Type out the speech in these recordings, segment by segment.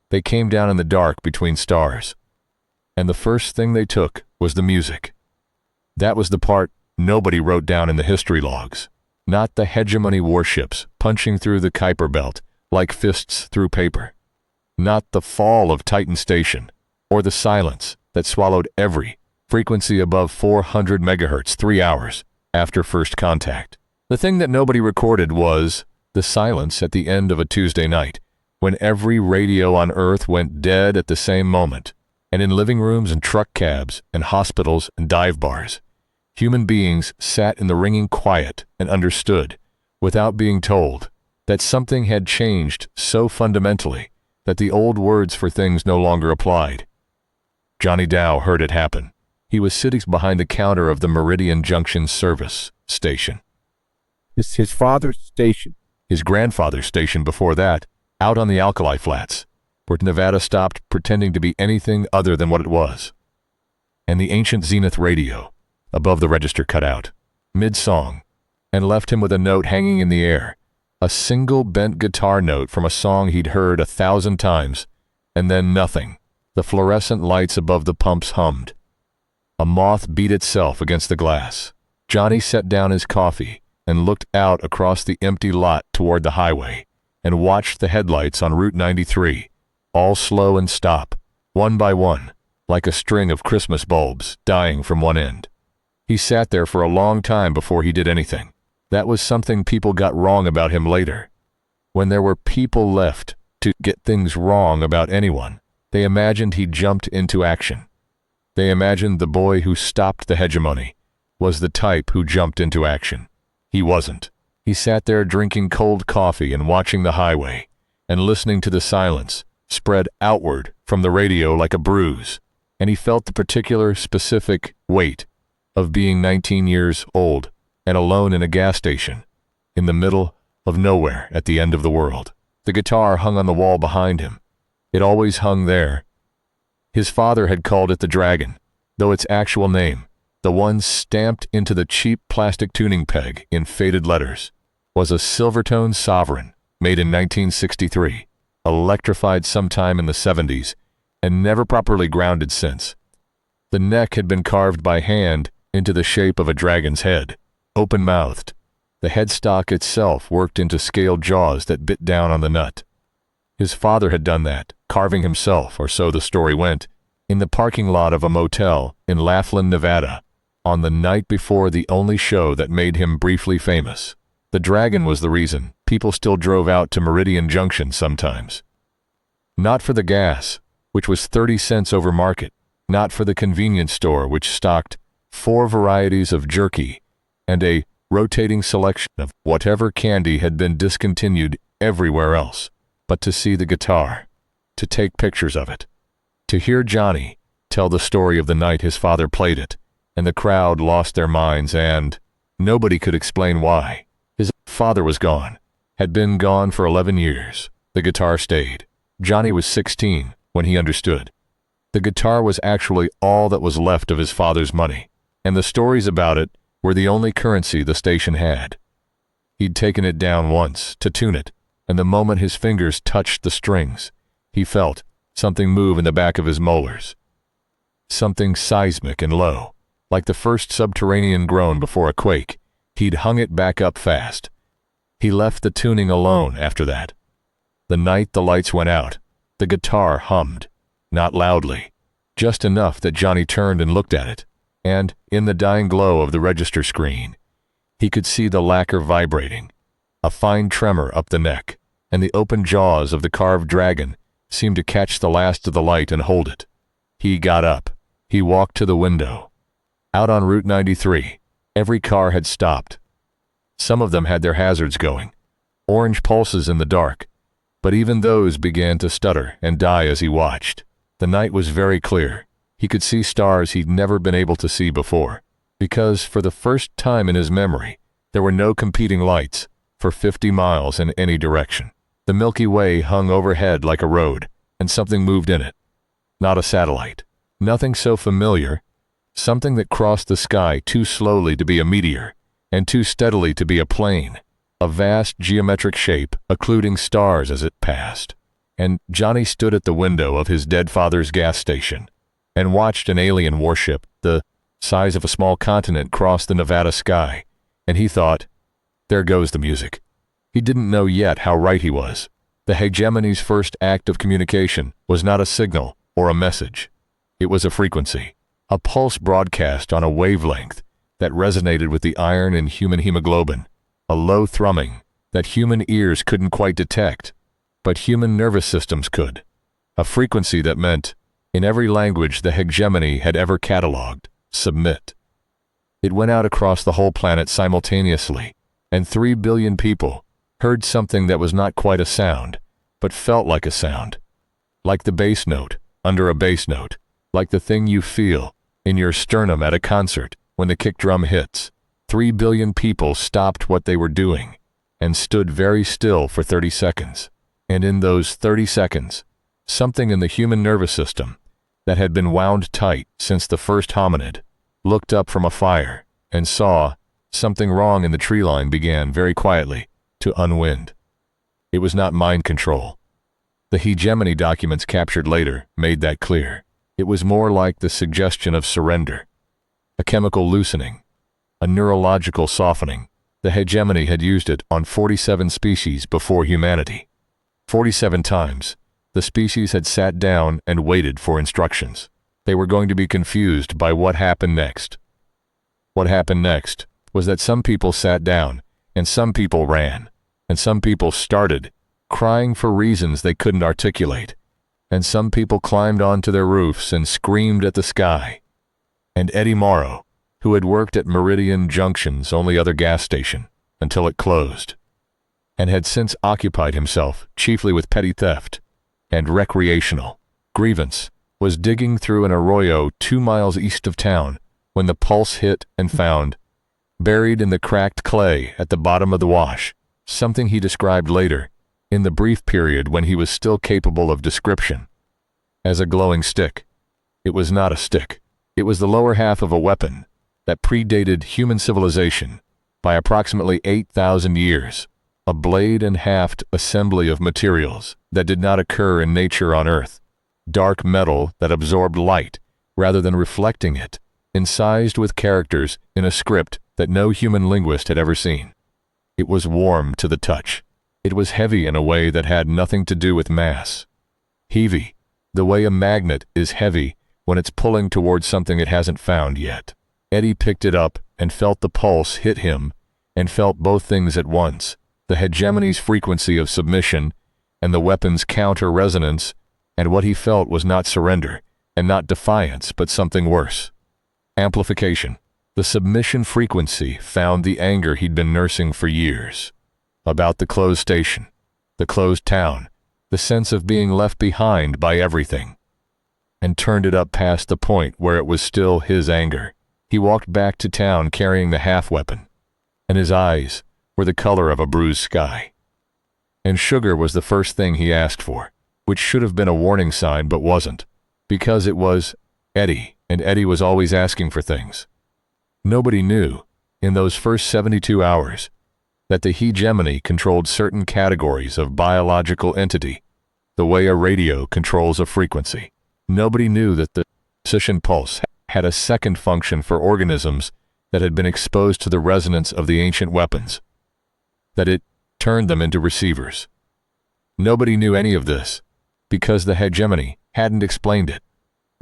They came down in the dark between stars. And the first thing they took was the music. That was the part nobody wrote down in the history logs. Not the hegemony warships punching through the Kuiper Belt like fists through paper. Not the fall of Titan Station, or the silence that swallowed every frequency above 400 megahertz 3 hours after first contact. The thing that nobody recorded was the silence at the end of a Tuesday night, when every radio on Earth went dead at the same moment, and in living rooms and truck cabs and hospitals and dive bars, human beings sat in the ringing quiet and understood, without being told, that something had changed so fundamentally that the old words for things no longer applied. Johnny Dow heard it happen. He was sitting behind the counter of the Meridian Junction service station. It's his father's station. His grandfather's station before that, out on the Alkali Flats, where Nevada stopped pretending to be anything other than what it was. And the ancient Zenith radio above the register cut out, mid-song, and left him with a note hanging in the air, a single bent guitar note from a song he'd heard 1,000 times, and then nothing. The fluorescent lights above the pumps hummed. A moth beat itself against the glass. Johnny set down his coffee and looked out across the empty lot toward the highway and watched the headlights on Route 93, all slow and stop, one by one, like a string of Christmas bulbs dying from one end. He sat there for a long time before he did anything. That was something people got wrong about him later. When there were people left to get things wrong about anyone, they imagined he jumped into action. They imagined the boy who stopped the hegemony was the type who jumped into action. He wasn't. He sat there drinking cold coffee and watching the highway and listening to the silence spread outward from the radio like a bruise, and he felt the particular specific weight of being 19 years old and alone in a gas station in the middle of nowhere at the end of the world. The guitar hung on the wall behind him. It always hung there. His father had called it the Dragon, though its actual name, the one stamped into the cheap plastic tuning peg in faded letters, was a Silvertone Sovereign made in 1963, electrified sometime in the 70s, and never properly grounded since. The neck had been carved by hand into the shape of a dragon's head, open-mouthed. The headstock itself worked into scaled jaws that bit down on the nut. His father had done that, carving himself, or so the story went, in the parking lot of a motel in Laughlin, Nevada, on the night before the only show that made him briefly famous. The Dragon was the reason people still drove out to Meridian Junction sometimes. Not for the gas, which was 30 cents over market, not for the convenience store which stocked 4 varieties of jerky and a rotating selection of whatever candy had been discontinued everywhere else, but to see the guitar, to take pictures of it, to hear Johnny tell the story of the night his father played it, and the crowd lost their minds, and nobody could explain why. His father was gone, had been gone for 11 years. The guitar stayed. Johnny was 16 when he understood. The guitar was actually all that was left of his father's money, and the stories about it were the only currency the station had. He'd taken it down once to tune it, and the moment his fingers touched the strings, he felt something move in the back of his molars. Something seismic and low, like the first subterranean groan before a quake. He'd hung it back up fast. He left the tuning alone after that. The night the lights went out, the guitar hummed, not loudly, just enough that Johnny turned and looked at it, and, in the dying glow of the register screen, he could see the lacquer vibrating, a fine tremor up the neck, and the open jaws of the carved dragon seemed to catch the last of the light and hold it. He got up. He walked to the window. Out on Route 93, every car had stopped. Some of them had their hazards going, orange pulses in the dark, but even those began to stutter and die as he watched. The night was very clear. He could see stars he'd never been able to see before, because for the first time in his memory, there were no competing lights for 50 miles in any direction. The Milky Way hung overhead like a road, and something moved in it. Not a satellite. Nothing so familiar, something that crossed the sky too slowly to be a meteor, and too steadily to be a plane, a vast geometric shape occluding stars as it passed. and Johnny stood at the window of his dead father's gas station and watched an alien warship the size of a small continent cross the Nevada sky, and he thought, there goes the music. He didn't know yet how right he was. The hegemony's first act of communication was not a signal or a message. It was a frequency, a pulse broadcast on a wavelength that resonated with the iron in human hemoglobin, a low thrumming that human ears couldn't quite detect, but human nervous systems could. A frequency that meant, in every language the hegemony had ever cataloged, submit. It went out across the whole planet simultaneously, and 3 billion people heard something that was not quite a sound, but felt like a sound. Like the bass note under a bass note, like the thing you feel in your sternum at a concert when the kick drum hits. 3 billion people stopped what they were doing and stood very still for 30 seconds. And in those 30 seconds, something in the human nervous system that had been wound tight since the first hominid looked up from a fire and saw something wrong in the tree line began very quietly to unwind. It was not mind control. The hegemony documents captured later made that clear. It was more like the suggestion of surrender, a chemical loosening, a neurological softening. The hegemony had used it on 47 species before humanity. 47 times, the species had sat down and waited for instructions. They were going to be confused by what happened next. What happened next was that some people sat down, and some people ran, and some people started, crying for reasons they couldn't articulate, and some people climbed onto their roofs and screamed at the sky. And Eddie Morrow, who had worked at Meridian Junction's only other gas station until it closed, and had since occupied himself chiefly with petty theft and recreational grievance, was digging through an arroyo 2 miles east of town when the pulse hit and found, buried in the cracked clay at the bottom of the wash, something he described later, in the brief period when he was still capable of description, as a glowing stick. It was not a stick. It was the lower half of a weapon that predated human civilization by approximately 8,000 years, a blade and haft assembly of materials that did not occur in nature on Earth, dark metal that absorbed light rather than reflecting it, incised with characters in a script that no human linguist had ever seen. It was warm to the touch. It was heavy in a way that had nothing to do with mass. Heavy, the way a magnet is heavy when it's pulling towards something it hasn't found yet. Eddie picked it up and felt the pulse hit him, and felt both things at once, the hegemony's frequency of submission and the weapon's counter-resonance, and what he felt was not surrender and not defiance, but something worse. Amplification. The submission frequency found the anger he'd been nursing for years, about the closed station, the closed town, the sense of being left behind by everything, and turned it up past the point where it was still his anger. He walked back to town carrying the half-weapon, and his eyes were the color of a bruised sky. And sugar was the first thing he asked for, which should have been a warning sign but wasn't, because it was Eddie, and Eddie was always asking for things. Nobody knew, in those first 72 hours, that the hegemony controlled certain categories of biological entity, the way a radio controls a frequency. Nobody knew that the precision pulse had a second function for organisms that had been exposed to the resonance of the ancient weapons, that it turned them into receivers. Nobody knew any of this, because the hegemony hadn't explained it,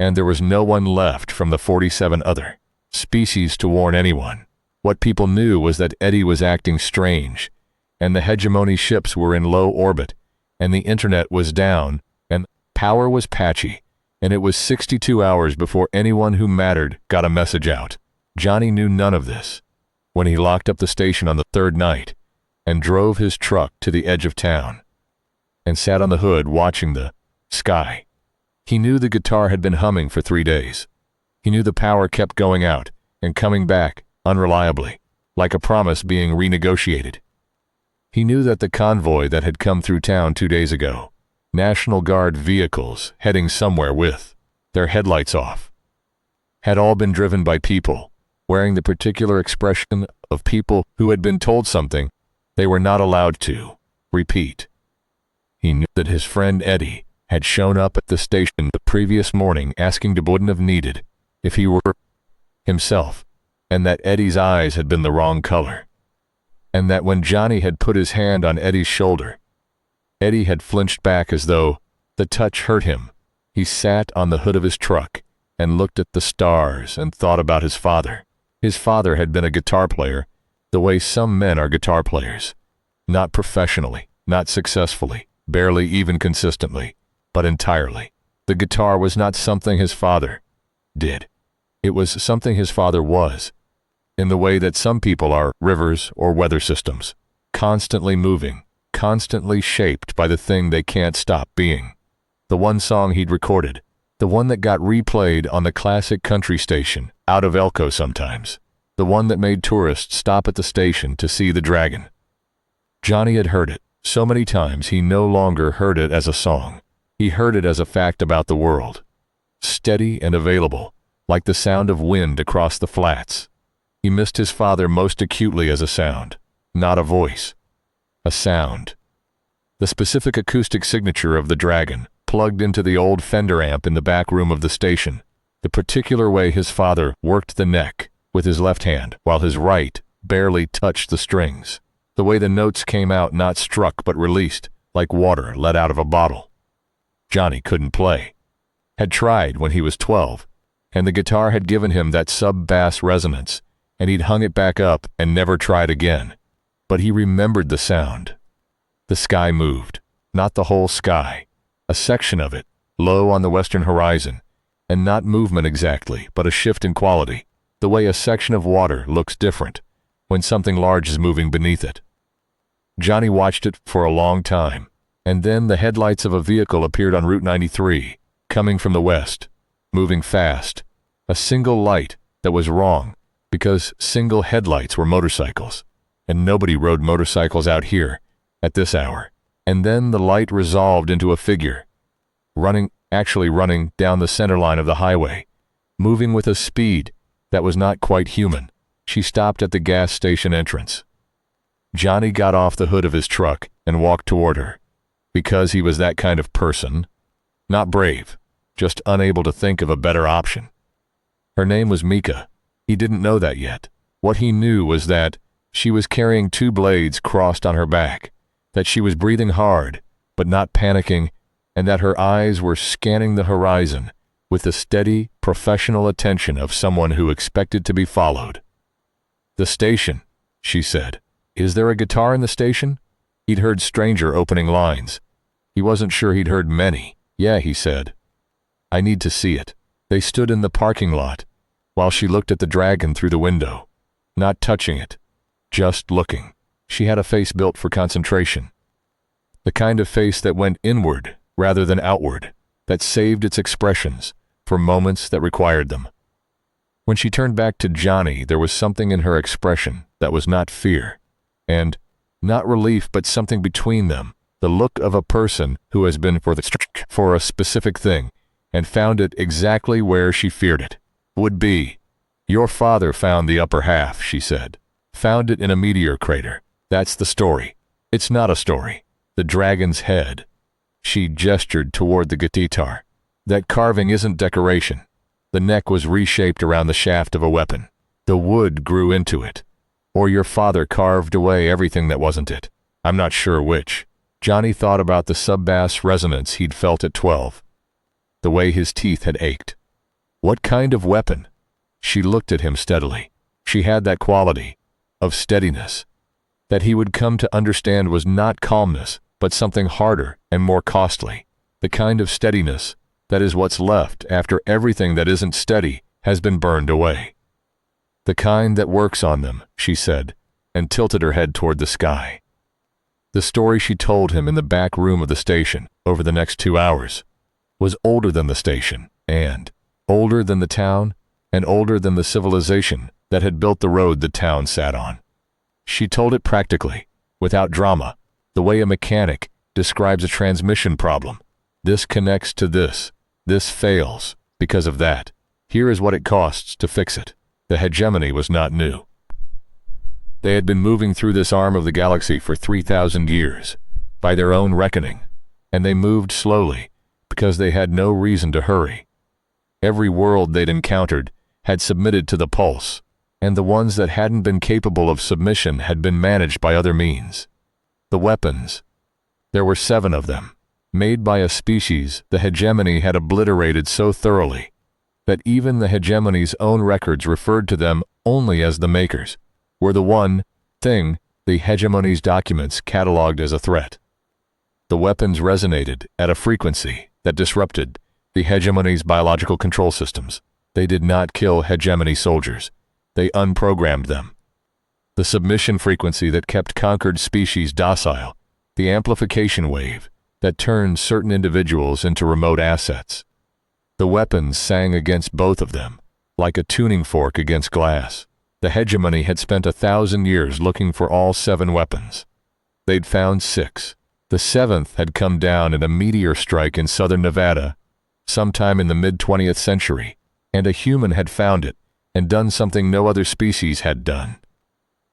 and there was no one left from the 47 other species to warn anyone. What people knew was that Eddie was acting strange, and the hegemony ships were in low orbit, and the internet was down, and power was patchy, and it was 62 hours before anyone who mattered got a message out. Johnny knew none of this when he locked up the station on the third night and drove his truck to the edge of town and sat on the hood watching the sky. He knew the guitar had been humming for 3 days. He knew the power kept going out and coming back unreliably, like a promise being renegotiated. He knew that the convoy that had come through town 2 days ago, National Guard vehicles heading somewhere with their headlights off, had all been driven by people wearing the particular expression of people who had been told something they were not allowed to repeat. He knew that his friend Eddie had shown up at the station the previous morning asking to wouldn't have needed if he were himself, and that Eddie's eyes had been the wrong color, and that when Johnny had put his hand on Eddie's shoulder, Eddie had flinched back as though the touch hurt him. He sat on the hood of his truck and looked at the stars and thought about his father. His father had been a guitar player the way some men are guitar players. Not professionally, not successfully, barely even consistently, but entirely. The guitar was not something his father did. It was something his father was, in the way that some people are rivers or weather systems, constantly moving, constantly shaped by the thing they can't stop being. The one song he'd recorded, the one that got replayed on the classic country station out of Elko sometimes, the one that made tourists stop at the station to see the dragon. Johnny had heard it so many times he no longer heard it as a song. He heard it as a fact about the world, steady and available, like the sound of wind across the flats. He missed his father most acutely as a sound, not a voice, a sound. The specific acoustic signature of the dragon, plugged into the old Fender amp in the back room of the station, the particular way his father worked the neck with his left hand while his right barely touched the strings, the way the notes came out not struck but released, like water let out of a bottle. Johnny couldn't play. Had tried when he was 12, and the guitar had given him that sub-bass resonance, and he'd hung it back up and never tried again. But he remembered the sound. The sky moved, not the whole sky, a section of it, low on the western horizon, and not movement exactly, but a shift in quality, the way a section of water looks different when something large is moving beneath it. Johnny watched it for a long time, and then the headlights of a vehicle appeared on Route 93, coming from the west, moving fast, a single light that was wrong, because single headlights were motorcycles, and nobody rode motorcycles out here at this hour. And then the light resolved into a figure, actually running down the center line of the highway, moving with a speed that was not quite human. She stopped at the gas station entrance. Johnny got off the hood of his truck and walked toward her, because he was that kind of person, not brave, just unable to think of a better option. Her name was Mika. He didn't know that yet. What he knew was that she was carrying 2 blades crossed on her back, that she was breathing hard, but not panicking, and that her eyes were scanning the horizon with the steady, professional attention of someone who expected to be followed. "The station," she said. "Is there a guitar in the station?" He'd heard stranger opening lines. He wasn't sure he'd heard many. "Yeah," he said. "I need to see it." They stood in the parking lot while she looked at the dragon through the window, not touching it, just looking. She had a face built for concentration, the kind of face that went inward rather than outward, that saved its expressions for moments that required them. When she turned back to Johnny, there was something in her expression that was not fear, and not relief, but something between them, the look of a person who has been for a specific thing and found it exactly where she feared it would be. "Your father found the upper half," she said. "Found it in a meteor crater. That's the story." "It's not a story. The dragon's head." She gestured toward the guitar. "That carving isn't decoration. The neck was reshaped around the shaft of a weapon. The wood grew into it. Or your father carved away everything that wasn't it. I'm not sure which." Johnny thought about the sub-bass resonance he'd felt at 12, the way his teeth had ached. What kind of weapon? She looked at him steadily. She had that quality of steadiness that he would come to understand was not calmness, but something harder and more costly. The kind of steadiness that is what's left after everything that isn't steady has been burned away. "The kind that works on them," she said, and tilted her head toward the sky. The story she told him in the back room of the station over the next 2 hours was older than the station, and older than the town, and older than the civilization that had built the road the town sat on. She told it practically, without drama, the way a mechanic describes a transmission problem. This connects to this. This fails because of that. Here is what it costs to fix it. The hegemony was not new. They had been moving through this arm of the galaxy for 3,000 years, by their own reckoning. and they moved slowly because they had no reason to hurry. Every world they'd encountered had submitted to the pulse, and the ones that hadn't been capable of submission had been managed by other means. The weapons. There were 7 of them, made by a species the hegemony had obliterated so thoroughly that even the hegemony's own records referred to them only as the makers, were the one thing the hegemony's documents cataloged as a threat. The weapons resonated at a frequency that disrupted the hegemony's biological control systems. They did not kill hegemony soldiers. They unprogrammed them. The submission frequency that kept conquered species docile, the amplification wave that turned certain individuals into remote assets. The weapons sang against both of them, like a tuning fork against glass. The hegemony had spent 1,000 years looking for all 7 weapons. They'd found 6. The 7th had come down in a meteor strike in southern Nevada, sometime in the mid-20th century, and a human had found it and done something no other species had done.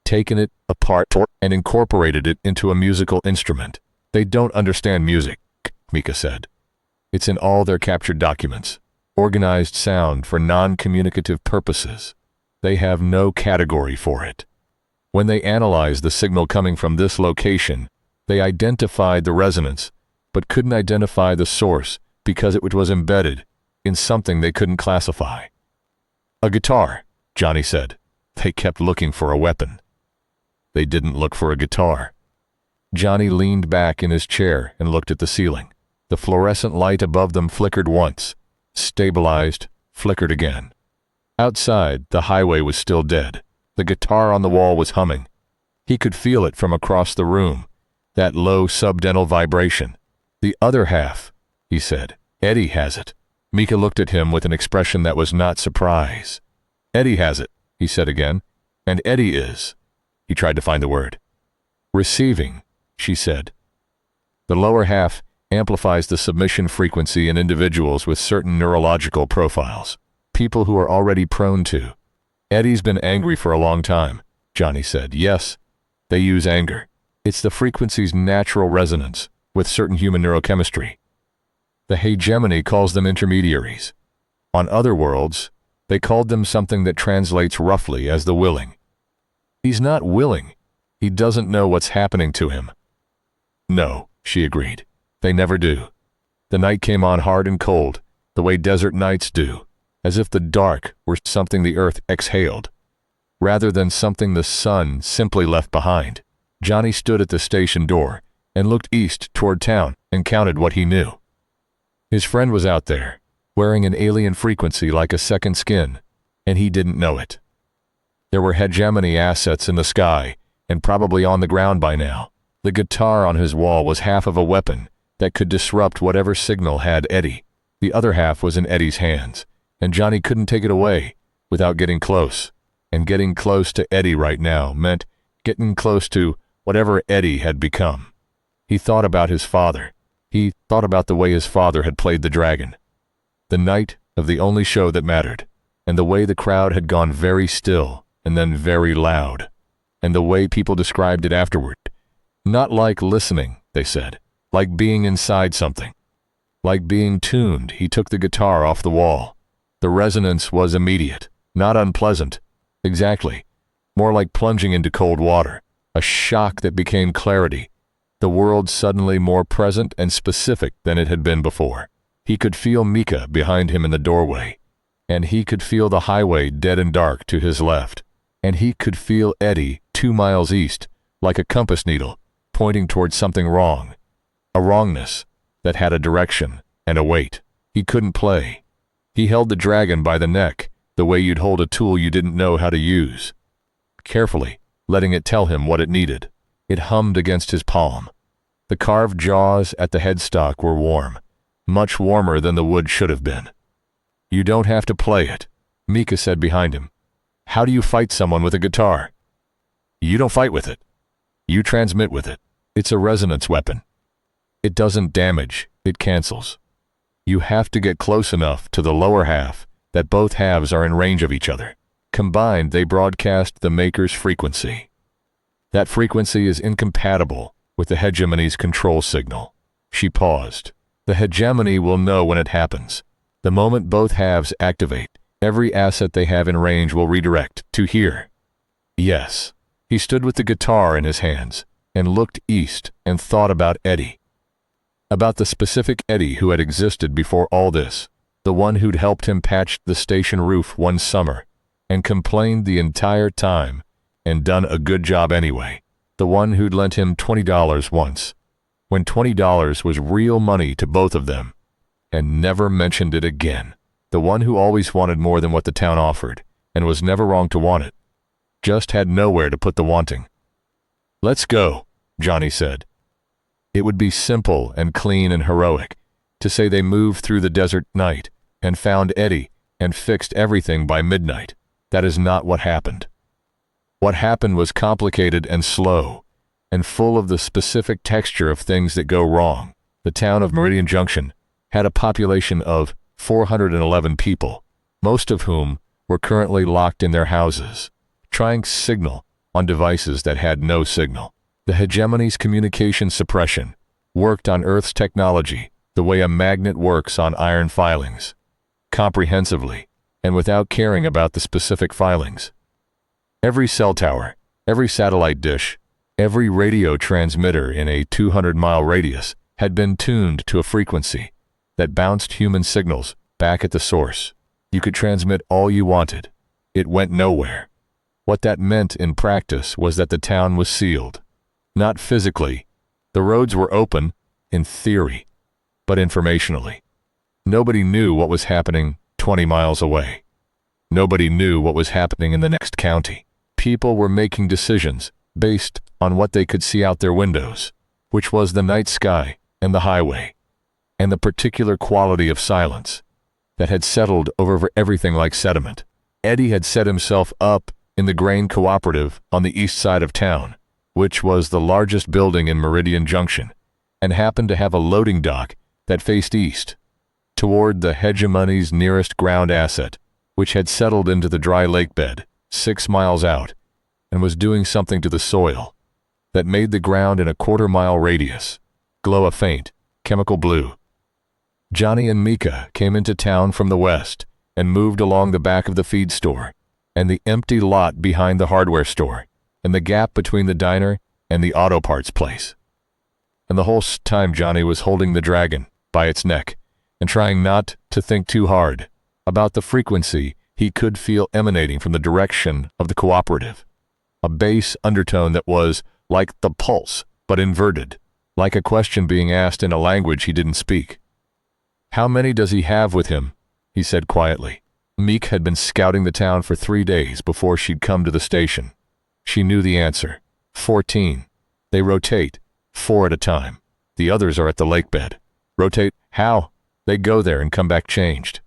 Taken it apart and incorporated it into a musical instrument. They don't understand music, Mika said. It's in all their captured documents. Organized sound for non-communicative purposes. They have no category for it. When they analyzed the signal coming from this location, they identified the resonance, but couldn't identify the source because it was embedded in something they couldn't classify. A guitar, Johnny said. They kept looking for a weapon. They didn't look for a guitar. Johnny leaned back in his chair and looked at the ceiling. The fluorescent light above them flickered once, stabilized, flickered again. Outside, the highway was still dead. The guitar on the wall was humming. He could feel it from across the room, that low subdental vibration. The other half, he said. Eddie has it. Mika looked at him with an expression that was not surprise. Eddie has it, he said again, and Eddie is. He tried to find the word. Receiving, she said. The lower half amplifies the submission frequency in individuals with certain neurological profiles, people who are already prone to. Eddie's been angry for a long time, Johnny said. Yes, they use anger. It's the frequency's natural resonance with certain human neurochemistry. The hegemony calls them intermediaries. On other worlds, they called them something that translates roughly as the willing. He's not willing. He doesn't know what's happening to him. No, she agreed. They never do. The night came on hard and cold, the way desert nights do, as if the dark were something the earth exhaled, rather than something the sun simply left behind. Johnny stood at the station door and looked east toward town and counted what he knew. His friend was out there, wearing an alien frequency like a second skin, and he didn't know it. There were hegemony assets in the sky and probably on the ground by now. The guitar on his wall was half of a weapon that could disrupt whatever signal had Eddie. The other half was in Eddie's hands, and Johnny couldn't take it away without getting close. And getting close to Eddie right now meant getting close to whatever Eddie had become. He thought about his father. He thought about the way his father had played the dragon. The night of the only show that mattered, and the way the crowd had gone very still and then very loud, and the way people described it afterward. Not like listening, they said, like being inside something. Like being tuned, he took the guitar off the wall. The resonance was immediate, not unpleasant. Exactly. More like plunging into cold water. A shock that became clarity. The world suddenly more present and specific than it had been before. He could feel Mika behind him in the doorway, and he could feel the highway dead and dark to his left, and he could feel Eddie 2 miles east, like a compass needle, pointing towards something wrong. A wrongness that had a direction and a weight. He couldn't play. He held the dragon by the neck, the way you'd hold a tool you didn't know how to use. Carefully, letting it tell him what it needed. It hummed against his palm. The carved jaws at the headstock were warm, much warmer than the wood should have been. You don't have to play it, Mika said behind him. How do you fight someone with a guitar? You don't fight with it. You transmit with it. It's a resonance weapon. It doesn't damage, it cancels. You have to get close enough to the lower half that both halves are in range of each other. Combined, they broadcast the maker's frequency. That frequency is incompatible with the hegemony's control signal. She paused. The hegemony will know when it happens. The moment both halves activate, every asset they have in range will redirect to here. Yes. He stood with the guitar in his hands and looked east and thought about Eddie. About the specific Eddie who had existed before all this, the one who'd helped him patch the station roof one summer and complained the entire time and done a good job anyway. The one who'd lent him $20 once, when $20 was real money to both of them, and never mentioned it again. The one who always wanted more than what the town offered, and was never wrong to want it, just had nowhere to put the wanting. "Let's go," Johnny said. It would be simple and clean and heroic to say they moved through the desert night and found Eddie and fixed everything by midnight. That is not what happened. What happened was complicated and slow, and full of the specific texture of things that go wrong. The town of Meridian Junction had a population of 411 people, most of whom were currently locked in their houses, trying signal on devices that had no signal. The hegemony's communication suppression worked on Earth's technology the way a magnet works on iron filings, comprehensively and without caring about the specific filings. Every cell tower, every satellite dish, every radio transmitter in a 200-mile radius had been tuned to a frequency that bounced human signals back at the source. You could transmit all you wanted. It went nowhere. What that meant in practice was that the town was sealed. Not physically. The roads were open, in theory, but informationally. Nobody knew what was happening 20 miles away. Nobody knew what was happening in the next county. People were making decisions based on what they could see out their windows, which was the night sky and the highway, and the particular quality of silence that had settled over everything like sediment. Eddie had set himself up in the grain cooperative on the east side of town, which was the largest building in Meridian Junction, and happened to have a loading dock that faced east, toward the hegemony's nearest ground asset, which had settled into the dry lake bed 6 miles out, and was doing something to the soil that made the ground in a quarter-mile radius glow a faint, chemical blue. Johnny and Mika came into town from the west and moved along the back of the feed store and the empty lot behind the hardware store and the gap between the diner and the auto parts place. And the whole time Johnny was holding the dragon by its neck and trying not to think too hard about the frequency he could feel emanating from the direction of the cooperative. A bass undertone that was like the pulse, but inverted, like a question being asked in a language he didn't speak. "How many does he have with him?" he said quietly. Meek had been scouting the town for 3 days before she'd come to the station. She knew the answer. 14. They rotate, 4 at a time. The others are at the lake bed. Rotate how? They go there and come back changed.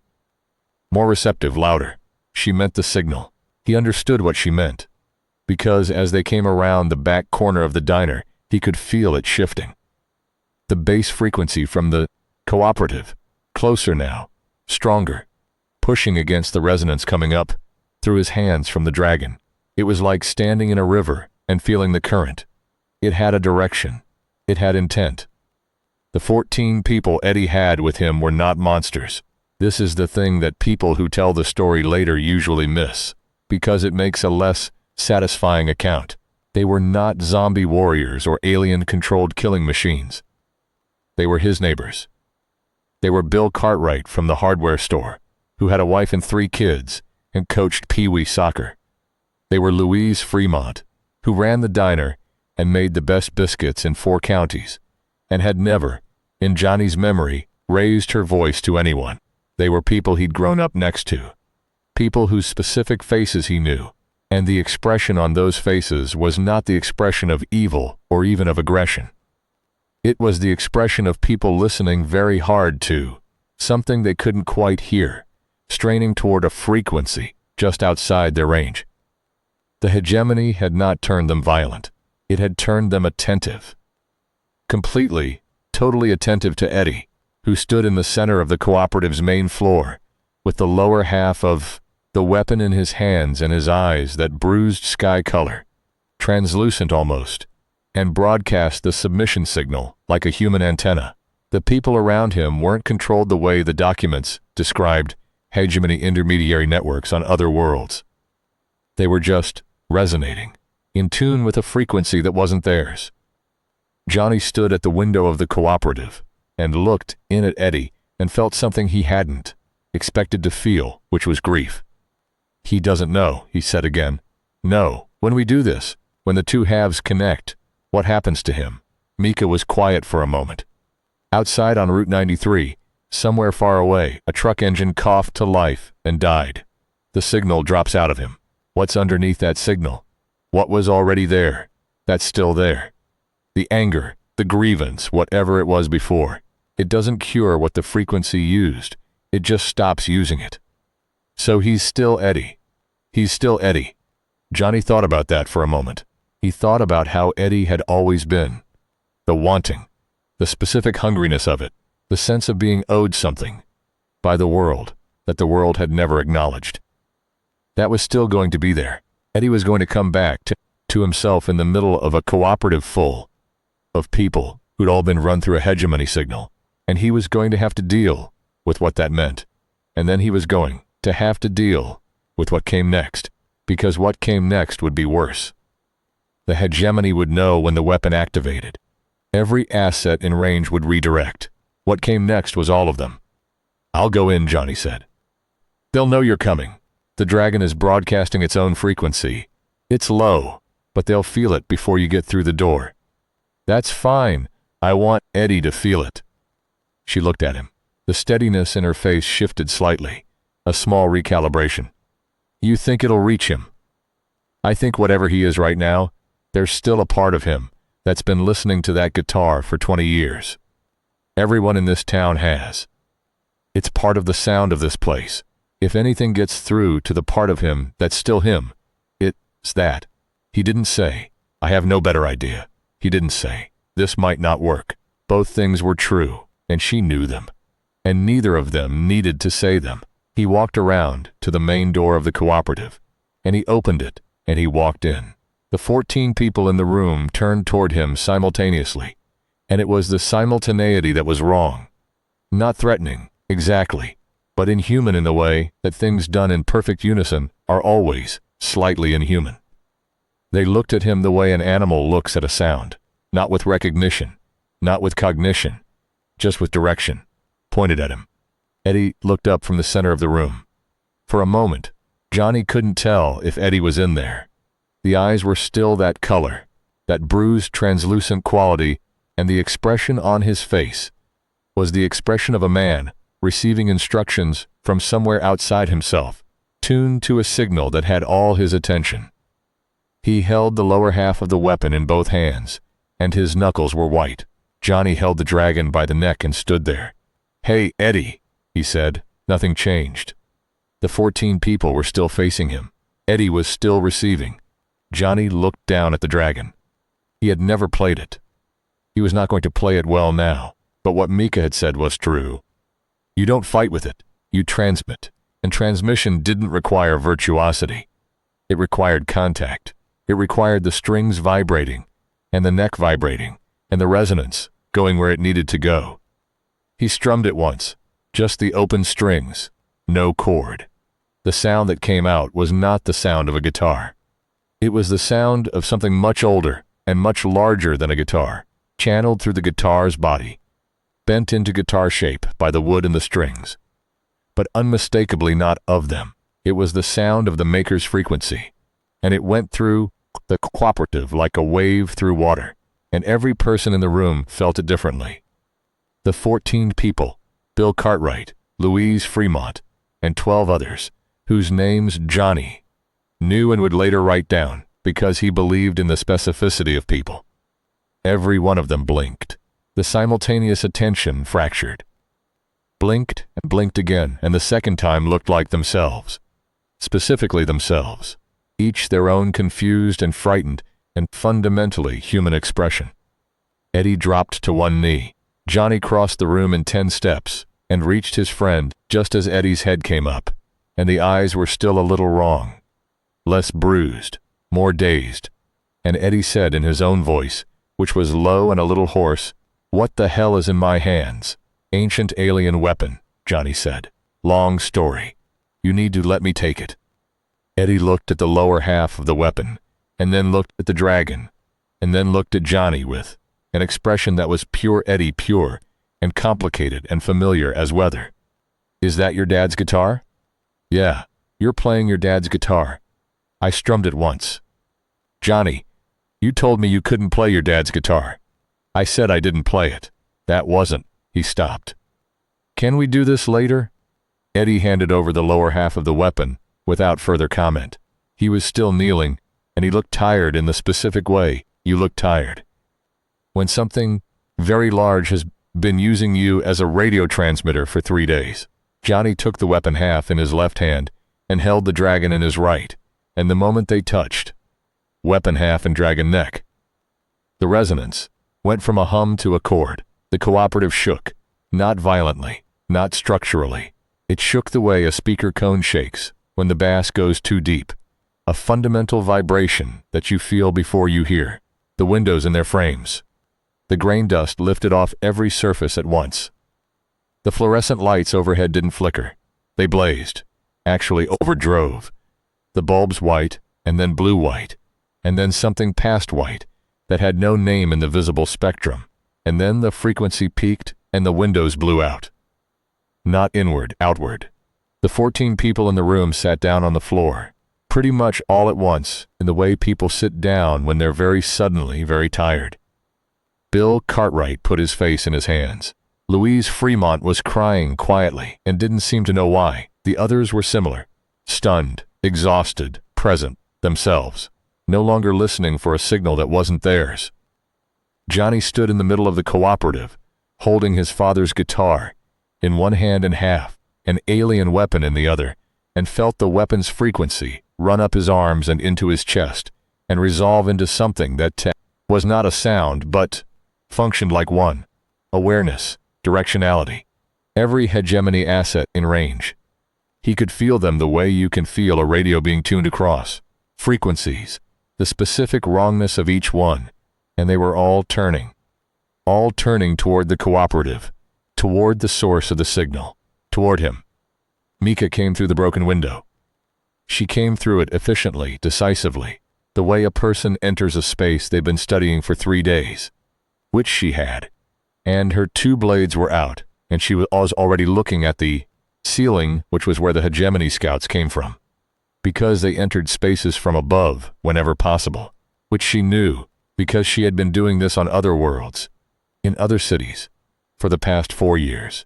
More receptive, louder. She meant the signal. He understood what she meant, because as they came around the back corner of the diner, he could feel it shifting. The bass frequency from the cooperative, closer now, stronger, pushing against the resonance coming up through his hands from the dragon. It was like standing in a river and feeling the current. It had a direction. It had intent. The 14 people Eddie had with him were not monsters. This is the thing that people who tell the story later usually miss, because it makes a less satisfying account. They were not zombie warriors or alien-controlled killing machines. They were his neighbors. They were Bill Cartwright from the hardware store, who had a wife and 3 kids and coached Pee-wee soccer. They were Louise Fremont, who ran the diner and made the best biscuits in 4 counties, and had never, in Johnny's memory, raised her voice to anyone. They were people he'd grown up next to, people whose specific faces he knew, and the expression on those faces was not the expression of evil or even of aggression. It was the expression of people listening very hard to something they couldn't quite hear, straining toward a frequency just outside their range. The hegemony had not turned them violent. It had turned them attentive. Completely, totally attentive to Eddie, who stood in the center of the cooperative's main floor, with the lower half of the weapon in his hands and his eyes that bruised sky color, translucent almost, and broadcast the submission signal like a human antenna. The people around him weren't controlled the way the documents described hegemony intermediary networks on other worlds. They were just resonating, in tune with a frequency that wasn't theirs. Johnny stood at the window of the cooperative and looked in at Eddie and felt something he hadn't expected to feel, which was grief. "He doesn't know," he said again. "No, when we do this, when the two halves connect, what happens to him?" Mika was quiet for a moment. Outside on Route 93, somewhere far away, a truck engine coughed to life and died. The signal drops out of him. What's underneath that signal? What was already there? That's still there. The anger, the grievance, whatever it was before. It doesn't cure what the frequency used. It just stops using it. So he's still Eddie. He's still Eddie. Johnny thought about that for a moment. He thought about how Eddie had always been. The wanting, the specific hungriness of it, the sense of being owed something by the world that the world had never acknowledged. That was still going to be there. Eddie was going to come back to himself in the middle of a cooperative full of people who'd all been run through a hegemony signal, and he was going to have to deal with what that meant. And then he was going to have to deal with what came next, because what came next would be worse. The hegemony would know when the weapon activated. Every asset in range would redirect. What came next was all of them. "I'll go in," Johnny said. "They'll know you're coming. The dragon is broadcasting its own frequency. It's low, but they'll feel it before you get through the door." "That's fine. I want Eddie to feel it." She looked at him. The steadiness in her face shifted slightly, a small recalibration. "You think it'll reach him?" "I think whatever he is right now, there's still a part of him that's been listening to that guitar for 20 years. Everyone in this town has. It's part of the sound of this place. If anything gets through to the part of him that's still him, it's that." He didn't say, "I have no better idea." He didn't say, "This might not work." Both things were true, and she knew them. And neither of them needed to say them. He walked around to the main door of the cooperative, and he opened it, and he walked in. The 14 people in the room turned toward him simultaneously, and it was the simultaneity that was wrong. Not threatening, exactly, but inhuman in the way that things done in perfect unison are always slightly inhuman. They looked at him the way an animal looks at a sound, not with recognition, not with cognition, just with direction, pointed at him. Eddie looked up from the center of the room. For a moment, Johnny couldn't tell if Eddie was in there. The eyes were still that color, that bruised, translucent quality, and the expression on his face was the expression of a man receiving instructions from somewhere outside himself, tuned to a signal that had all his attention. He held the lower half of the weapon in both hands, and his knuckles were white. Johnny held the dragon by the neck and stood there. "Hey, Eddie," he said. Nothing changed. The 14 people were still facing him. Eddie was still receiving. Johnny looked down at the dragon. He had never played it. He was not going to play it well now, but what Mika had said was true. You don't fight with it, you transmit. And transmission didn't require virtuosity. It required contact. It required the strings vibrating, and the neck vibrating, and the resonance going where it needed to go. He strummed it once, just the open strings, no chord. The sound that came out was not the sound of a guitar. It was the sound of something much older and much larger than a guitar, channeled through the guitar's body, bent into guitar shape by the wood and the strings, but unmistakably not of them. It was the sound of the maker's frequency, and it went through the cooperative like a wave through water, and every person in the room felt it differently. The 14 people, Bill Cartwright, Louise Fremont, and 12 others, whose names Johnny knew and would later write down because he believed in the specificity of people. Every one of them blinked. The simultaneous attention fractured. Blinked and blinked again, and the second time looked like themselves. Specifically themselves. Each their own confused and frightened and fundamentally human expression. Eddie dropped to one knee. Johnny crossed the room in 10 steps and reached his friend just as Eddie's head came up, and the eyes were still a little wrong, less bruised, more dazed, and Eddie said in his own voice, which was low and a little hoarse, What the hell is in my hands? Ancient alien weapon, Johnny said. Long story. You need to let me take it. Eddie looked at the lower half of the weapon, and then looked at the dragon, and then looked at Johnny with an expression that was pure Eddie pure, and complicated and familiar as weather. Is that your dad's guitar? Yeah, you're playing your dad's guitar. I strummed it once. Johnny, you told me you couldn't play your dad's guitar. I said I didn't play it. That wasn't. He stopped. Can we do this later? Eddie handed over the lower half of the weapon without further comment. He was still kneeling, and he looked tired in the specific way you look tired. When something very large has been using you as a radio transmitter for 3 days. Johnny took the weapon half in his left hand and held the dragon in his right, and the moment they touched, weapon half and dragon neck, the resonance went from a hum to a chord. The cooperative shook, not violently, not structurally. It shook the way a speaker cone shakes when the bass goes too deep, a fundamental vibration that you feel before you hear. The windows in their frames. The grain dust lifted off every surface at once. The fluorescent lights overhead didn't flicker. They blazed, actually overdrove. The bulbs white, and then blue-white, and then something past white that had no name in the visible spectrum, and then the frequency peaked and the windows blew out. Not inward, outward. The 14 people in the room sat down on the floor, pretty much all at once, in the way people sit down when they're very suddenly very tired. Bill Cartwright put his face in his hands. Louise Fremont was crying quietly and didn't seem to know why. The others were similar. Stunned, exhausted, present, themselves, no longer listening for a signal that wasn't theirs. Johnny stood in the middle of the cooperative, holding his father's guitar, in one hand and half, an alien weapon in the other, and felt the weapon's frequency run up his arms and into his chest, and resolve into something that was not a sound but functioned like one. Awareness, directionality, every hegemony asset in range. He could feel them the way you can feel a radio being tuned across. Frequencies, the specific wrongness of each one, and they were all turning toward the cooperative, toward the source of the signal, toward him. Mika came through the broken window. She came through it efficiently, decisively, the way a person enters a space they've been studying for 3 days, which she had, and her 2 blades were out, and she was already looking at the ceiling, which was where the hegemony scouts came from, because they entered spaces from above whenever possible, which she knew because she had been doing this on other worlds, in other cities, for the past 4 years.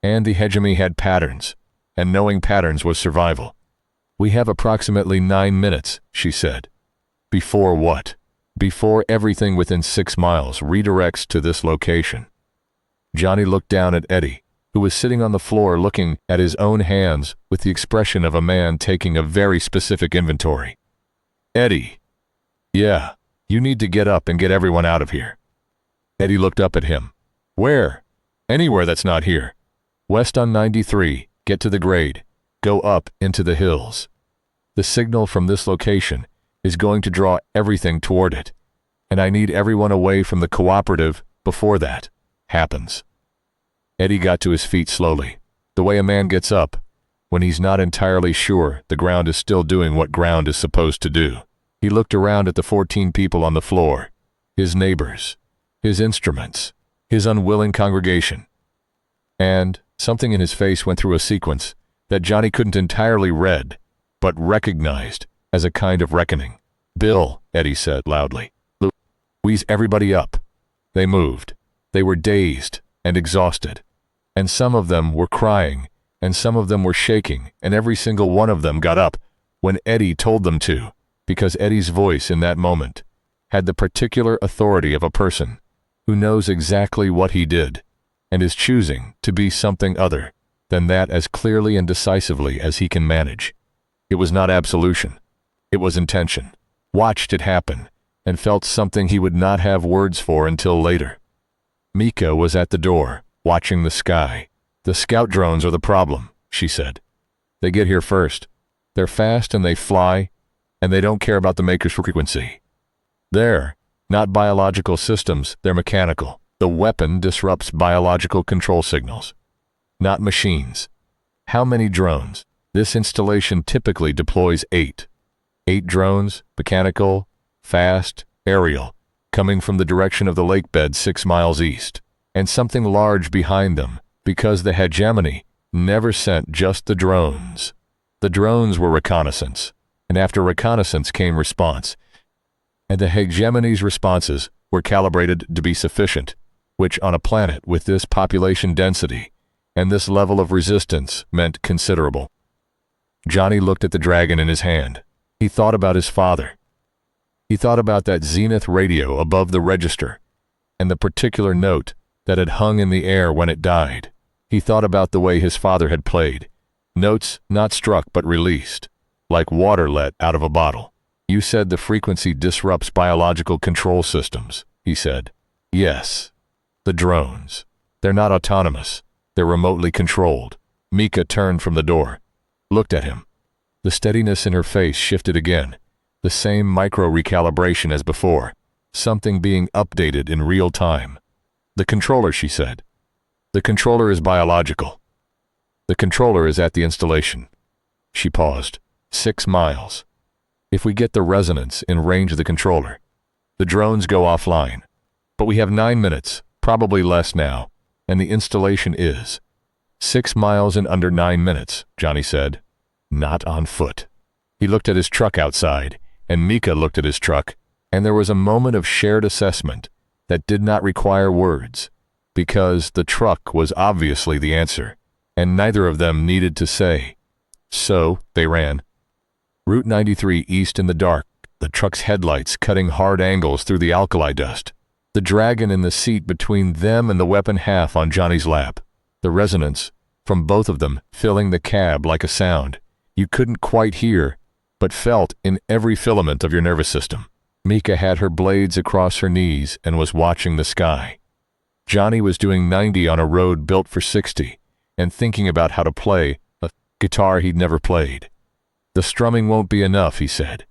And the hegemony had patterns, and knowing patterns was survival. We have approximately 9 minutes, she said. Before what? Before everything within 6 miles redirects to this location. Johnny looked down at Eddie, who was sitting on the floor looking at his own hands with the expression of a man taking a very specific inventory. Eddie. Yeah, you need to get up and get everyone out of here. Eddie looked up at him. Where? Anywhere that's not here. West on 93, get to the grade. Go up into the hills. The signal from this location is going to draw everything toward it, and I need everyone away from the cooperative before that happens. Eddie got to his feet slowly, the way a man gets up when he's not entirely sure the ground is still doing what ground is supposed to do. He looked around at the 14 people on the floor, his neighbors, his instruments, his unwilling congregation, and something in his face went through a sequence that Johnny couldn't entirely read, but recognized as a kind of reckoning. Bill, Eddie said loudly. Louise, everybody up. They moved. They were dazed and exhausted, and some of them were crying, and some of them were shaking, and every single one of them got up when Eddie told them to, because Eddie's voice in that moment had the particular authority of a person who knows exactly what he did and is choosing to be something other than that as clearly and decisively as he can manage. It was not absolution. It was intention. Watched it happen and felt something he would not have words for until later. Mika was at the door, watching the sky. The scout drones are the problem, she said. They get here first. They're fast and they fly, and they don't care about the maker's frequency. They're not biological systems, they're mechanical. The weapon disrupts biological control signals, not machines. How many drones? This installation typically deploys 8. 8 drones, mechanical, fast, aerial, coming from the direction of the lake bed 6 miles east, and something large behind them, because the hegemony never sent just the drones. The drones were reconnaissance, and after reconnaissance came response, and the hegemony's responses were calibrated to be sufficient, which on a planet with this population density and this level of resistance meant considerable. Johnny looked at the dragon in his hand. He thought about his father. He thought about that zenith radio above the register and the particular note that had hung in the air when it died. He thought about the way his father had played. Notes not struck but released, like water let out of a bottle. You said the frequency disrupts biological control systems, he said. Yes. The drones. They're not autonomous. They're remotely controlled. Mika turned from the door, looked at him. The steadiness in her face shifted again. The same micro-recalibration as before. Something being updated in real time. The controller, she said. The controller is biological. The controller is at the installation. She paused. 6 miles. If we get the resonance in range of the controller, the drones go offline. But we have 9 minutes, probably less now, and the installation is 6 miles in under 9 minutes, Johnny said. Not on foot. He looked at his truck outside, and Mika looked at his truck, and there was a moment of shared assessment that did not require words, because the truck was obviously the answer, and neither of them needed to say. So they ran. Route 93 east in the dark, the truck's headlights cutting hard angles through the alkali dust. The dragon in the seat between them and the weapon half on Johnny's lap. The resonance from both of them filling the cab like a sound you couldn't quite hear, but felt in every filament of your nervous system. Mika had her blades across her knees and was watching the sky. Johnny was doing 90 on a road built for 60 and thinking about how to play a guitar he'd never played. The strumming won't be enough, he said.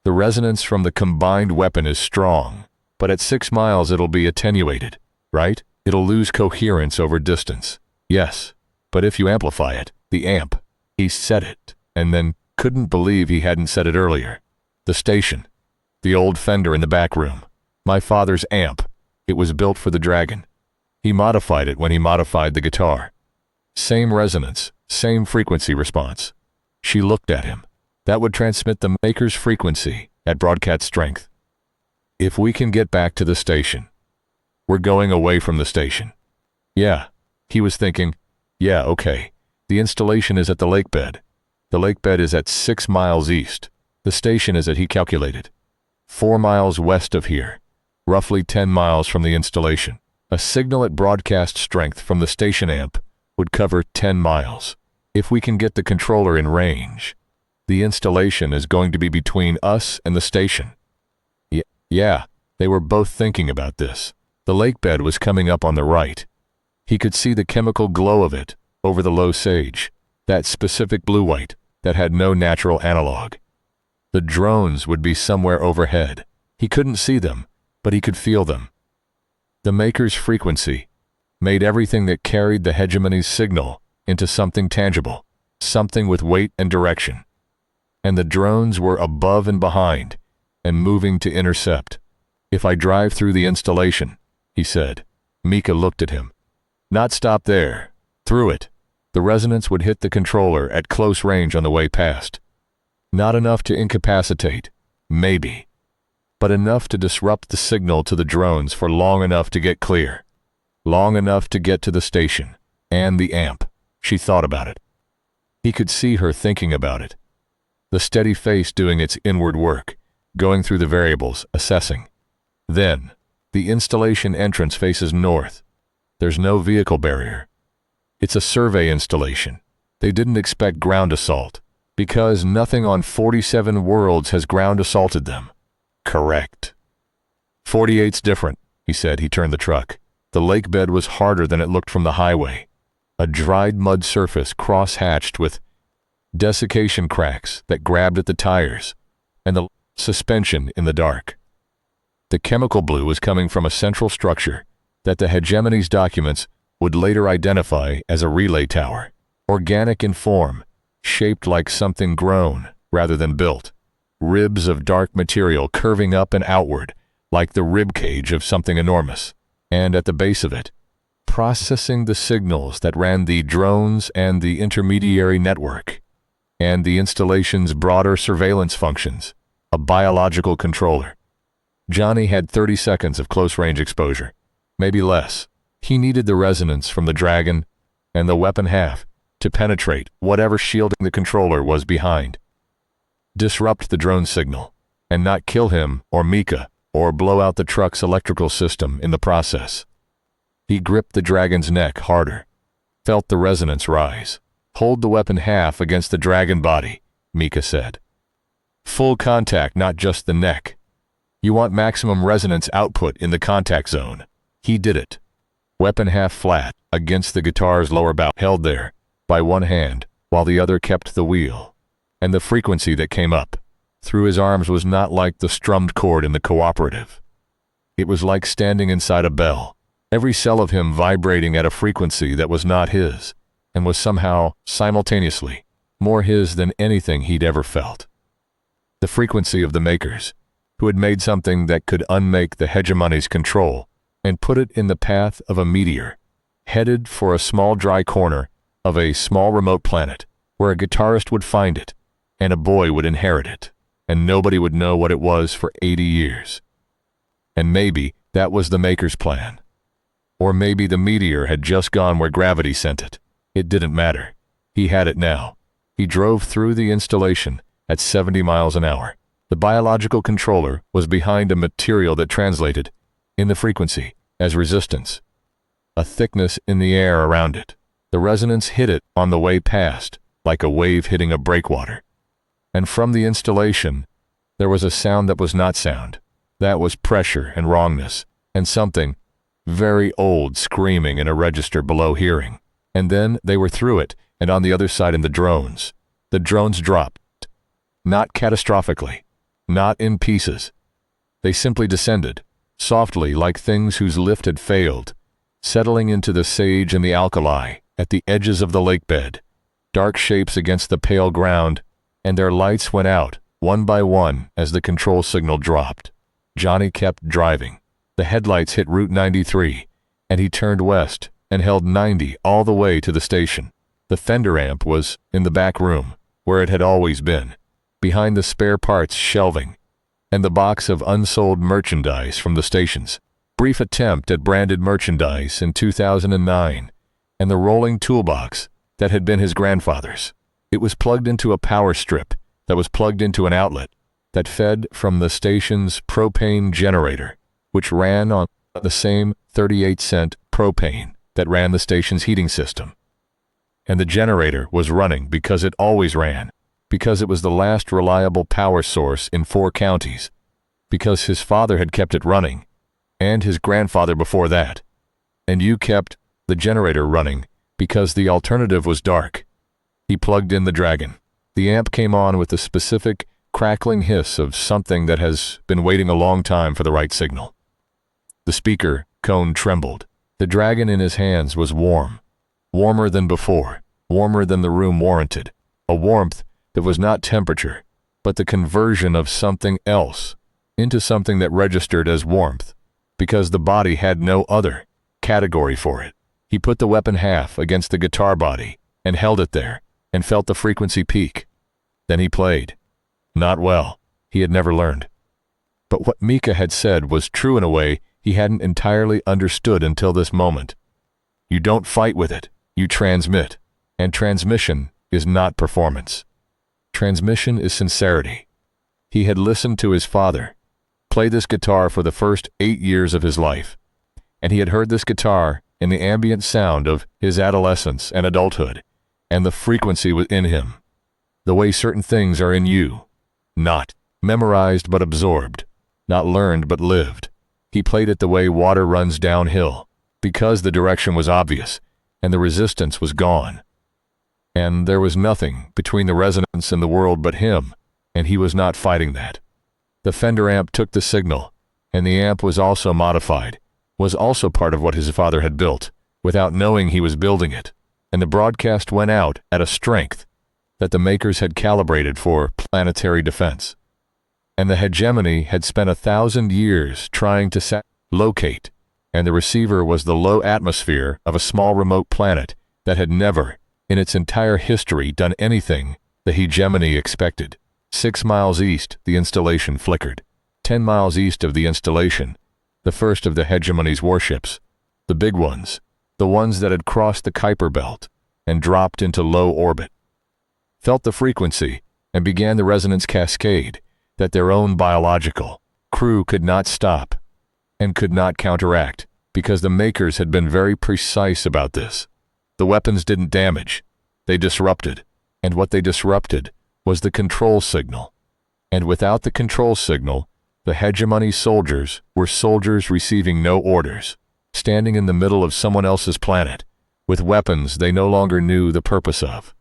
The resonance from the combined weapon is strong, but at 6 miles it'll be attenuated, right? It'll lose coherence over distance. Yes, but if you amplify it, the amp. He said it, and then couldn't believe he hadn't said it earlier. The station. The old Fender in the back room. My father's amp. It was built for the dragon. He modified it when he modified the guitar. Same resonance, same frequency response. She looked at him. That would transmit the maker's frequency at broadcast strength. If we can get back to the station. We're going away from the station. Yeah. He was thinking, yeah, okay. The installation is at the lake bed. The lake bed is at 6 miles east. The station is at, he calculated, 4 miles west of here, roughly 10 miles from the installation. A signal at broadcast strength from the station amp would cover 10 miles. If we can get the controller in range, the installation is going to be between us and the station. Yeah, they were both thinking about this. The lake bed was coming up on the right. He could see the chemical glow of it over the low sage, that specific blue-white that had no natural analog. The drones would be somewhere overhead. He couldn't see them, but he could feel them. The maker's frequency made everything that carried the hegemony's signal into something tangible, something with weight and direction. And the drones were above and behind, and moving to intercept. If I drive through the installation, he said. Mika looked at him. Not stop there. Through it. The resonance would hit the controller at close range on the way past. Not enough to incapacitate, maybe, but enough to disrupt the signal to the drones for long enough to get clear, long enough to get to the station, and the amp. She thought about it. He could see her thinking about it. The steady face doing its inward work, going through the variables, assessing. Then, the installation entrance faces north. There's no vehicle barrier. It's a survey installation. They didn't expect ground assault, because nothing on 47 worlds has ground assaulted them. Correct. 48's different, he said. He turned the truck. The lake bed was harder than it looked from the highway. A dried mud surface cross-hatched with desiccation cracks that grabbed at the tires, and the suspension in the dark. The chemical blue was coming from a central structure, that the hegemony's documents would later identify as a relay tower, organic in form, shaped like something grown rather than built, ribs of dark material curving up and outward like the rib cage of something enormous, and at the base of it, processing the signals that ran the drones and the intermediary network, and the installation's broader surveillance functions, a biological controller. Johnny had 30 seconds of close-range exposure, maybe less. He needed the resonance from the dragon and the weapon half to penetrate whatever shielding the controller was behind, disrupt the drone signal, and not kill him or Mika or blow out the truck's electrical system in the process. He gripped the dragon's neck harder, felt the resonance rise. Hold the weapon half against the dragon body, Mika said. Full contact, not just the neck. You want maximum resonance output in the contact zone. He did it. Weapon half flat against the guitar's lower bow, held there by one hand while the other kept the wheel. And the frequency that came up through his arms was not like the strummed chord in the cooperative. It was like standing inside a bell, every cell of him vibrating at a frequency that was not his, and was somehow, simultaneously, more his than anything he'd ever felt. The frequency of the makers, who had made something that could unmake the hegemony's control and put it in the path of a meteor, headed for a small dry corner of a small remote planet where a guitarist would find it and a boy would inherit it, and nobody would know what it was for 80 years. And maybe that was the maker's plan. Or maybe the meteor had just gone where gravity sent it. It didn't matter. He had it now. He drove through the installation at 70 miles an hour. The biological controller was behind a material that translated, in the frequency, as resistance, a thickness in the air around it. The resonance hit it on the way past, like a wave hitting a breakwater. And from the installation, there was a sound that was not sound. That was pressure and wrongness, and something very old screaming in a register below hearing. And then they were through it, and on the other side in the drones. The drones dropped. Not catastrophically. Not in pieces. They simply descended, softly like things whose lift had failed, settling into the sage and the alkali at the edges of the lake bed, dark shapes against the pale ground, and their lights went out, one by one, as the control signal dropped. Johnny kept driving. The headlights hit Route 93, and he turned west and held 90 all the way to the station. The fender amp was in the back room, where it had always been, behind the spare parts shelving, and the box of unsold merchandise from the stations. Brief attempt at branded merchandise in 2009, and the rolling toolbox that had been his grandfather's. It was plugged into a power strip that was plugged into an outlet that fed from the station's propane generator, which ran on the same 38-cent propane that ran the station's heating system. And the generator was running because it always ran, because it was the last reliable power source in 4 counties, because his father had kept it running, and his grandfather before that. And you kept the generator running because the alternative was dark. He plugged in the dragon. The amp came on with the specific crackling hiss of something that has been waiting a long time for the right signal. The speaker cone trembled. The dragon in his hands was warm, warmer than before, warmer than the room warranted, a warmth that was not temperature, but the conversion of something else into something that registered as warmth, because the body had no other category for it. He put the weapon half against the guitar body and held it there, and felt the frequency peak. Then he played. Not well. He had never learned. But what Mika had said was true in a way he hadn't entirely understood until this moment. You don't fight with it. You transmit. And transmission is not performance. Transmission is sincerity. He had listened to his father play this guitar for the first 8 years of his life, and he had heard this guitar in the ambient sound of his adolescence and adulthood, and the frequency was in him, the way certain things are in you, not memorized but absorbed, not learned but lived. He played it the way water runs downhill, because the direction was obvious, and the resistance was gone. And there was nothing between the resonance and the world but him, and he was not fighting that. The Fender amp took the signal, and the amp was also modified, was also part of what his father had built, without knowing he was building it, and the broadcast went out at a strength that the makers had calibrated for planetary defense. And the hegemony had spent 1,000 years trying to locate, and the receiver was the low atmosphere of a small remote planet that had never, in its entire history, done anything the hegemony expected. 6 miles east, the installation flickered. 10 miles east of the installation, the first of the hegemony's warships, the big ones, the ones that had crossed the Kuiper Belt and dropped into low orbit, felt the frequency and began the resonance cascade that their own biological crew could not stop and could not counteract, because the makers had been very precise about this. The weapons didn't damage, they disrupted, and what they disrupted was the control signal. And without the control signal, the hegemony soldiers were soldiers receiving no orders, standing in the middle of someone else's planet, with weapons they no longer knew the purpose of.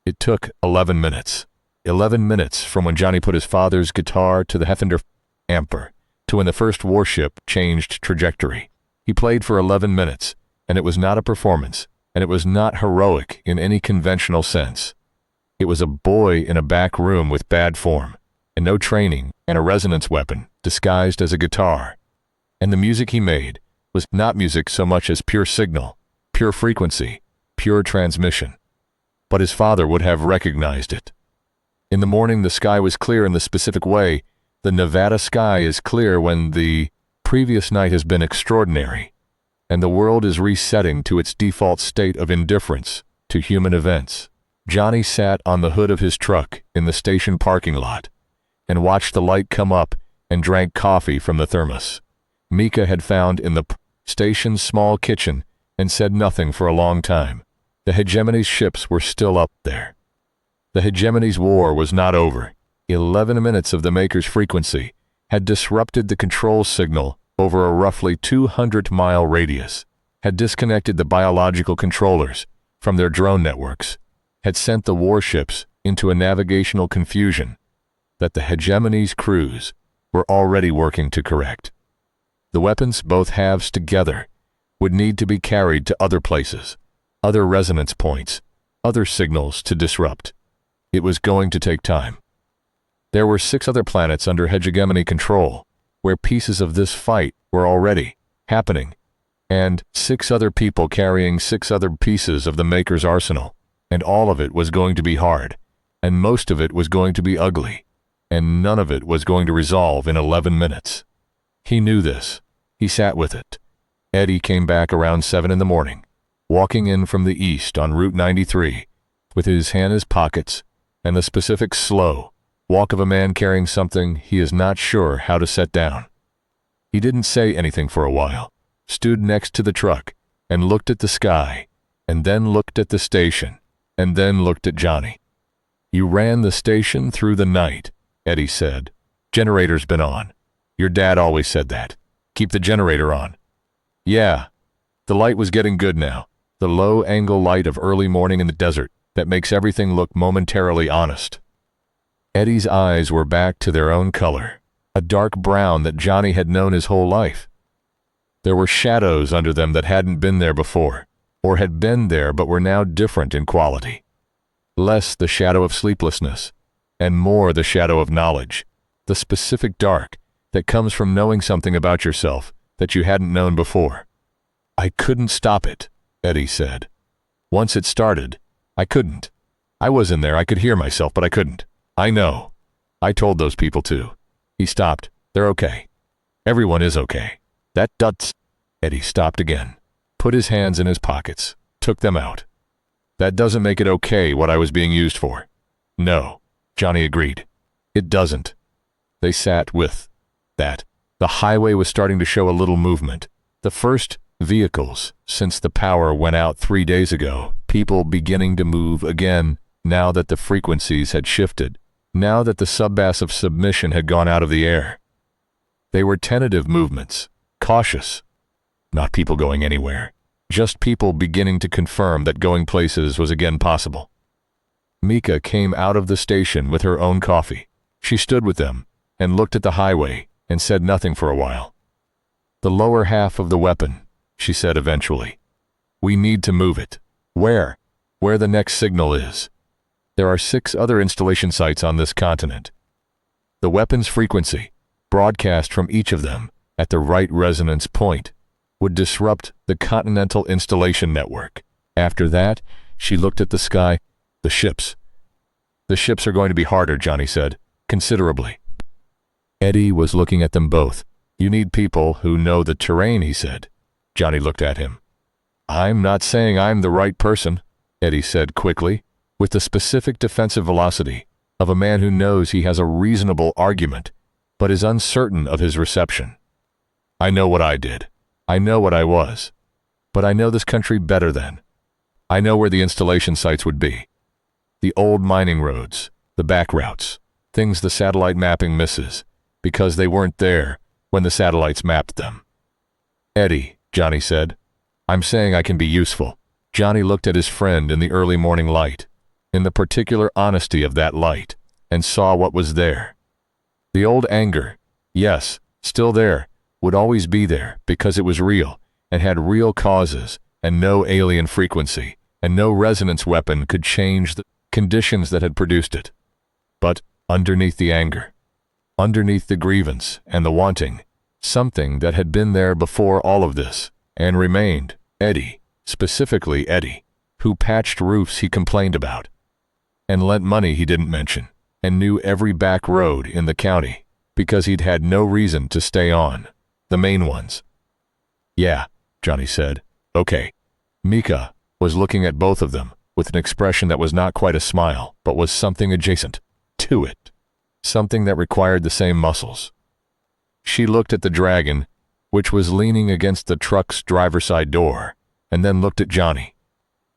It took 11 minutes. 11 minutes from when Johnny put his father's guitar to the Hefender Amper, to when the first warship changed trajectory. He played for 11 minutes, and it was not a performance, and it was not heroic in any conventional sense. It was a boy in a back room with bad form, and no training, and a resonance weapon disguised as a guitar. And the music he made was not music so much as pure signal, pure frequency, pure transmission. But his father would have recognized it. In the morning the sky was clear in the specific way the Nevada sky is clear when the previous night has been extraordinary, and the world is resetting to its default state of indifference to human events. Johnny sat on the hood of his truck in the station parking lot and watched the light come up and drank coffee from the thermos Mika had found in the station's small kitchen and said nothing for a long time. The hegemony's ships were still up there. The hegemony's war was not over. 11 minutes of the maker's frequency had disrupted the control signal over a roughly 200-mile radius, had disconnected the biological controllers from their drone networks, had sent the warships into a navigational confusion that the hegemony's crews were already working to correct. The weapons, both halves together, would need to be carried to other places, other resonance points, other signals to disrupt. It was going to take time. There were 6 other planets under hegemony control, where pieces of this fight were already happening, and 6 other people carrying 6 other pieces of the maker's arsenal, and all of it was going to be hard, and most of it was going to be ugly, and none of it was going to resolve in 11 minutes. He knew this. He sat with it. Eddie came back around 7 in the morning, walking in from the east on Route 93, with his hand in his pockets, and the specific slow walk of a man carrying something he is not sure how to set down. He didn't say anything for a while, stood next to the truck, and looked at the sky, and then looked at the station, and then looked at Johnny. "You ran the station through the night," Eddie said. "Generator's been on. Your dad always said that. Keep the generator on." "Yeah." The light was getting good now, the low-angle light of early morning in the desert that makes everything look momentarily honest. Eddie's eyes were back to their own color, a dark brown that Johnny had known his whole life. There were shadows under them that hadn't been there before, or had been there but were now different in quality. Less the shadow of sleeplessness, and more the shadow of knowledge, the specific dark that comes from knowing something about yourself that you hadn't known before. "I couldn't stop it," Eddie said. "Once it started, I couldn't. I was in there, I could hear myself, but I couldn't. I know. I told those people too." He stopped. "They're okay. Everyone is okay. That does..." Eddie stopped again, put his hands in his pockets, took them out. "That doesn't make it okay what I was being used for." "No," Johnny agreed. "It doesn't." They sat with that. The highway was starting to show a little movement. The first vehicles since the power went out 3 days ago, people beginning to move again, now that the frequencies had shifted, now that the sub-bass of submission had gone out of the air. They were tentative movements, cautious, not people going anywhere, just people beginning to confirm that going places was again possible. Mika came out of the station with her own coffee. She stood with them and looked at the highway and said nothing for a while. "The lower half of the weapon," she said eventually. "We need to move it." "Where?" "Where the next signal is. There are 6 other installation sites on this continent. The weapon's frequency, broadcast from each of them at the right resonance point, would disrupt the continental installation network. After that," she looked at the sky, "the ships. The ships are going to be harder," Johnny said, "considerably." Eddie was looking at them both. "You need people who know the terrain," he said. Johnny looked at him. "I'm not saying I'm the right person," Eddie said quickly, with the specific defensive velocity of a man who knows he has a reasonable argument, but is uncertain of his reception. "I know what I did. I know what I was. But I know this country better than. I know where the installation sites would be. The old mining roads, the back routes, things the satellite mapping misses, because they weren't there when the satellites mapped them." "Eddie," Johnny said, "I'm saying I can be useful." Johnny looked at his friend in the early morning light, in the particular honesty of that light, and saw what was there. The old anger, yes, still there, would always be there because it was real and had real causes and no alien frequency, and no resonance weapon could change the conditions that had produced it. But underneath the anger, underneath the grievance and the wanting, something that had been there before all of this and remained, Eddie, specifically Eddie, who patched roofs he complained about, and lent money he didn't mention, and knew every back road in the county because he'd had no reason to stay on the main ones. "Yeah," Johnny said. "Okay." Mika was looking at both of them with an expression that was not quite a smile, but was something adjacent to it, something that required the same muscles. She looked at the dragon, which was leaning against the truck's driver's side door, and then looked at Johnny.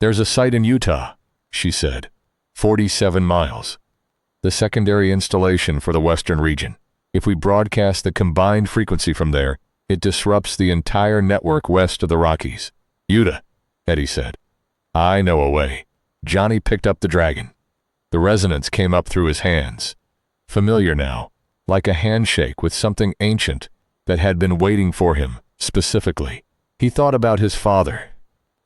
"There's a site in Utah," she said. 47 miles. The secondary installation for the western region. If we broadcast the combined frequency from there, it disrupts the entire network west of the Rockies. "Utah," Eddie said. "I know a way." Johnny picked up the dragon. The resonance came up through his hands. Familiar now, like a handshake with something ancient that had been waiting for him, specifically. He thought about his father,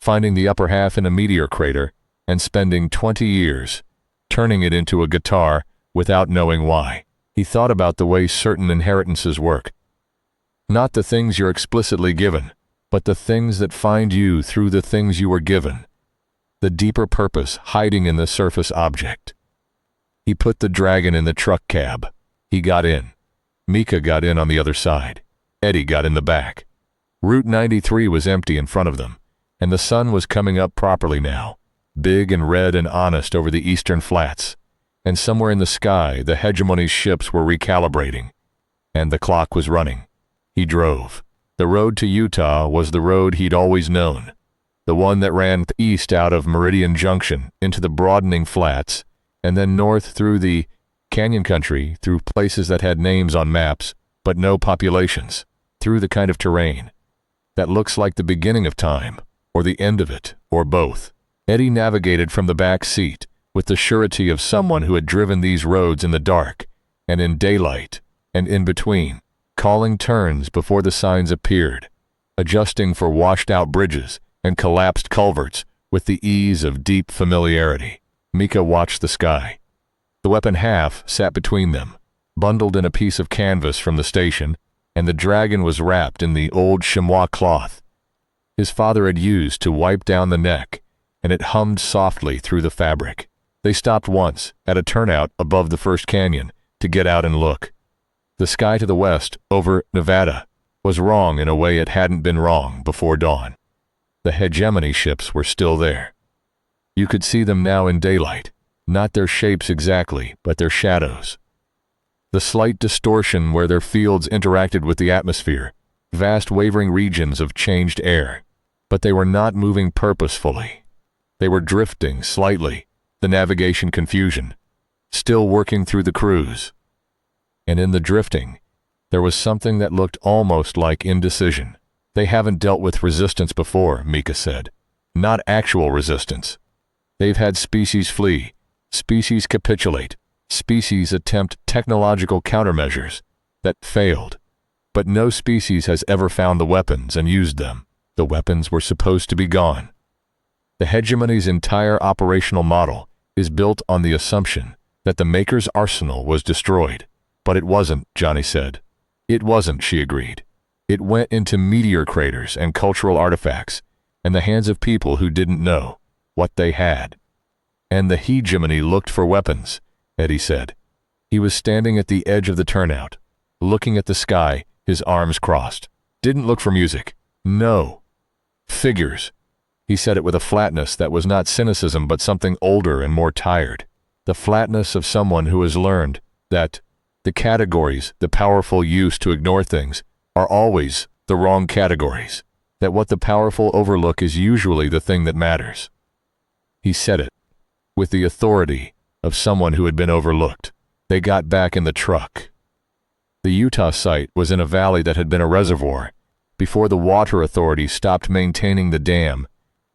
finding the upper half in a meteor crater and spending 20 years turning it into a guitar without knowing why. He thought about the way certain inheritances work. Not the things you're explicitly given, but the things that find you through the things you were given. The deeper purpose hiding in the surface object. He put the dragon in the truck cab. He got in. Mika got in on the other side. Eddie got in the back. Route 93 was empty in front of them, and the sun was coming up properly now, big and red and honest over the eastern flats, and somewhere in the sky the hegemony's ships were recalibrating, and the clock was running. He drove. The road to Utah was the road he'd always known, the one that ran east out of Meridian Junction into the broadening flats, and then north through the canyon country, through places that had names on maps, but no populations, through the kind of terrain that looks like the beginning of time, or the end of it, or both. Eddie navigated from the back seat with the surety of someone who had driven these roads in the dark, and in daylight, and in between, calling turns before the signs appeared, adjusting for washed-out bridges and collapsed culverts with the ease of deep familiarity. Mika watched the sky. The weapon half sat between them, bundled in a piece of canvas from the station, and the dragon was wrapped in the old chamois cloth his father had used to wipe down the neck, and it hummed softly through the fabric. They stopped once, at a turnout above the first canyon, to get out and look. The sky to the west, over Nevada, was wrong in a way it hadn't been wrong before dawn. The hegemony ships were still there. You could see them now in daylight, not their shapes exactly, but their shadows. The slight distortion where their fields interacted with the atmosphere, vast wavering regions of changed air. But they were not moving purposefully. They were drifting slightly, the navigation confusion, still working through the cruise. And in the drifting, there was something that looked almost like indecision. "They haven't dealt with resistance before," Mika said. "Not actual resistance. They've had species flee, species capitulate, species attempt technological countermeasures that failed. but no species has ever found the weapons and used them. The weapons were supposed to be gone. The hegemony's entire operational model is built on the assumption that the Maker's arsenal was destroyed. But it wasn't, Johnny said. It wasn't, she agreed. It went into meteor craters and cultural artifacts in the hands of people who didn't know what they had. And the hegemony looked for weapons, Eddie said. He was standing at the edge of the turnout, looking at the sky, his arms crossed. Didn't look for music. No. Figures. He said it with a flatness that was not cynicism but something older and more tired. The flatness of someone who has learned that the categories the powerful use to ignore things are always the wrong categories. That what the powerful overlook is usually the thing that matters. He said it with the authority of someone who had been overlooked. They got back in the truck. The Utah site was in a valley that had been a reservoir before the water authorities stopped maintaining the dam,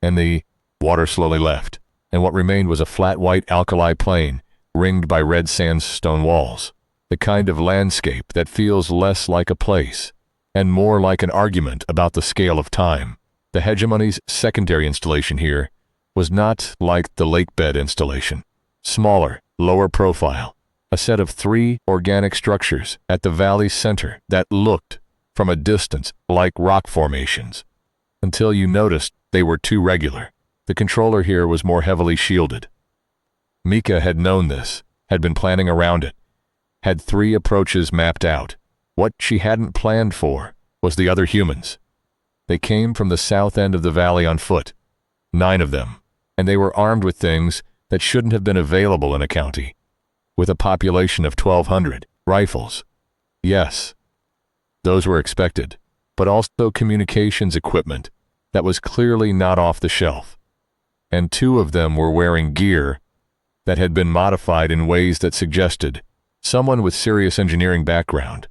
and the water slowly left, and what remained was a flat white alkali plain ringed by red sandstone walls, the kind of landscape that feels less like a place and more like an argument about the scale of time. The hegemony's secondary installation here was not like the lakebed installation. Smaller, lower profile, a set of 3 organic structures at the valley's center that looked, from a distance, like rock formations, until you noticed they were too regular. The controller here was more heavily shielded. Mika had known this, had been planning around it, had 3 approaches mapped out. What she hadn't planned for was the other humans. They came from the south end of the valley on foot, 9 of them, and they were armed with things that shouldn't have been available in a county, with a population of 1,200 rifles. Yes, those were expected, but also communications equipment that was clearly not off the shelf. And 2 of them were wearing gear that had been modified in ways that suggested someone with serious engineering background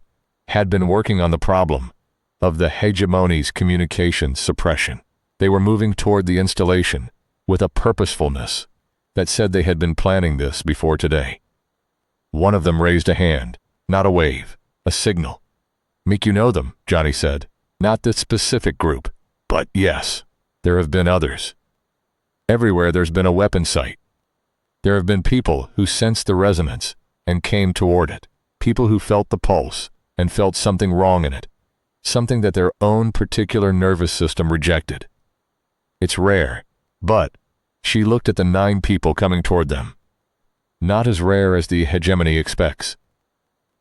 had been working on the problem of the hegemony's communications suppression. They were moving toward the installation with a purposefulness that said they had been planning this before today. One of them raised a hand, not a wave, a signal. "Meek, you know them," Johnny said. "Not this specific group, but yes, there have been others. Everywhere there's been a weapon site. There have been people who sensed the resonance and came toward it, people who felt the pulse and felt something wrong in it, something that their own particular nervous system rejected. It's rare, but," she looked at the 9 people coming toward them, "not as rare as the hegemony expects."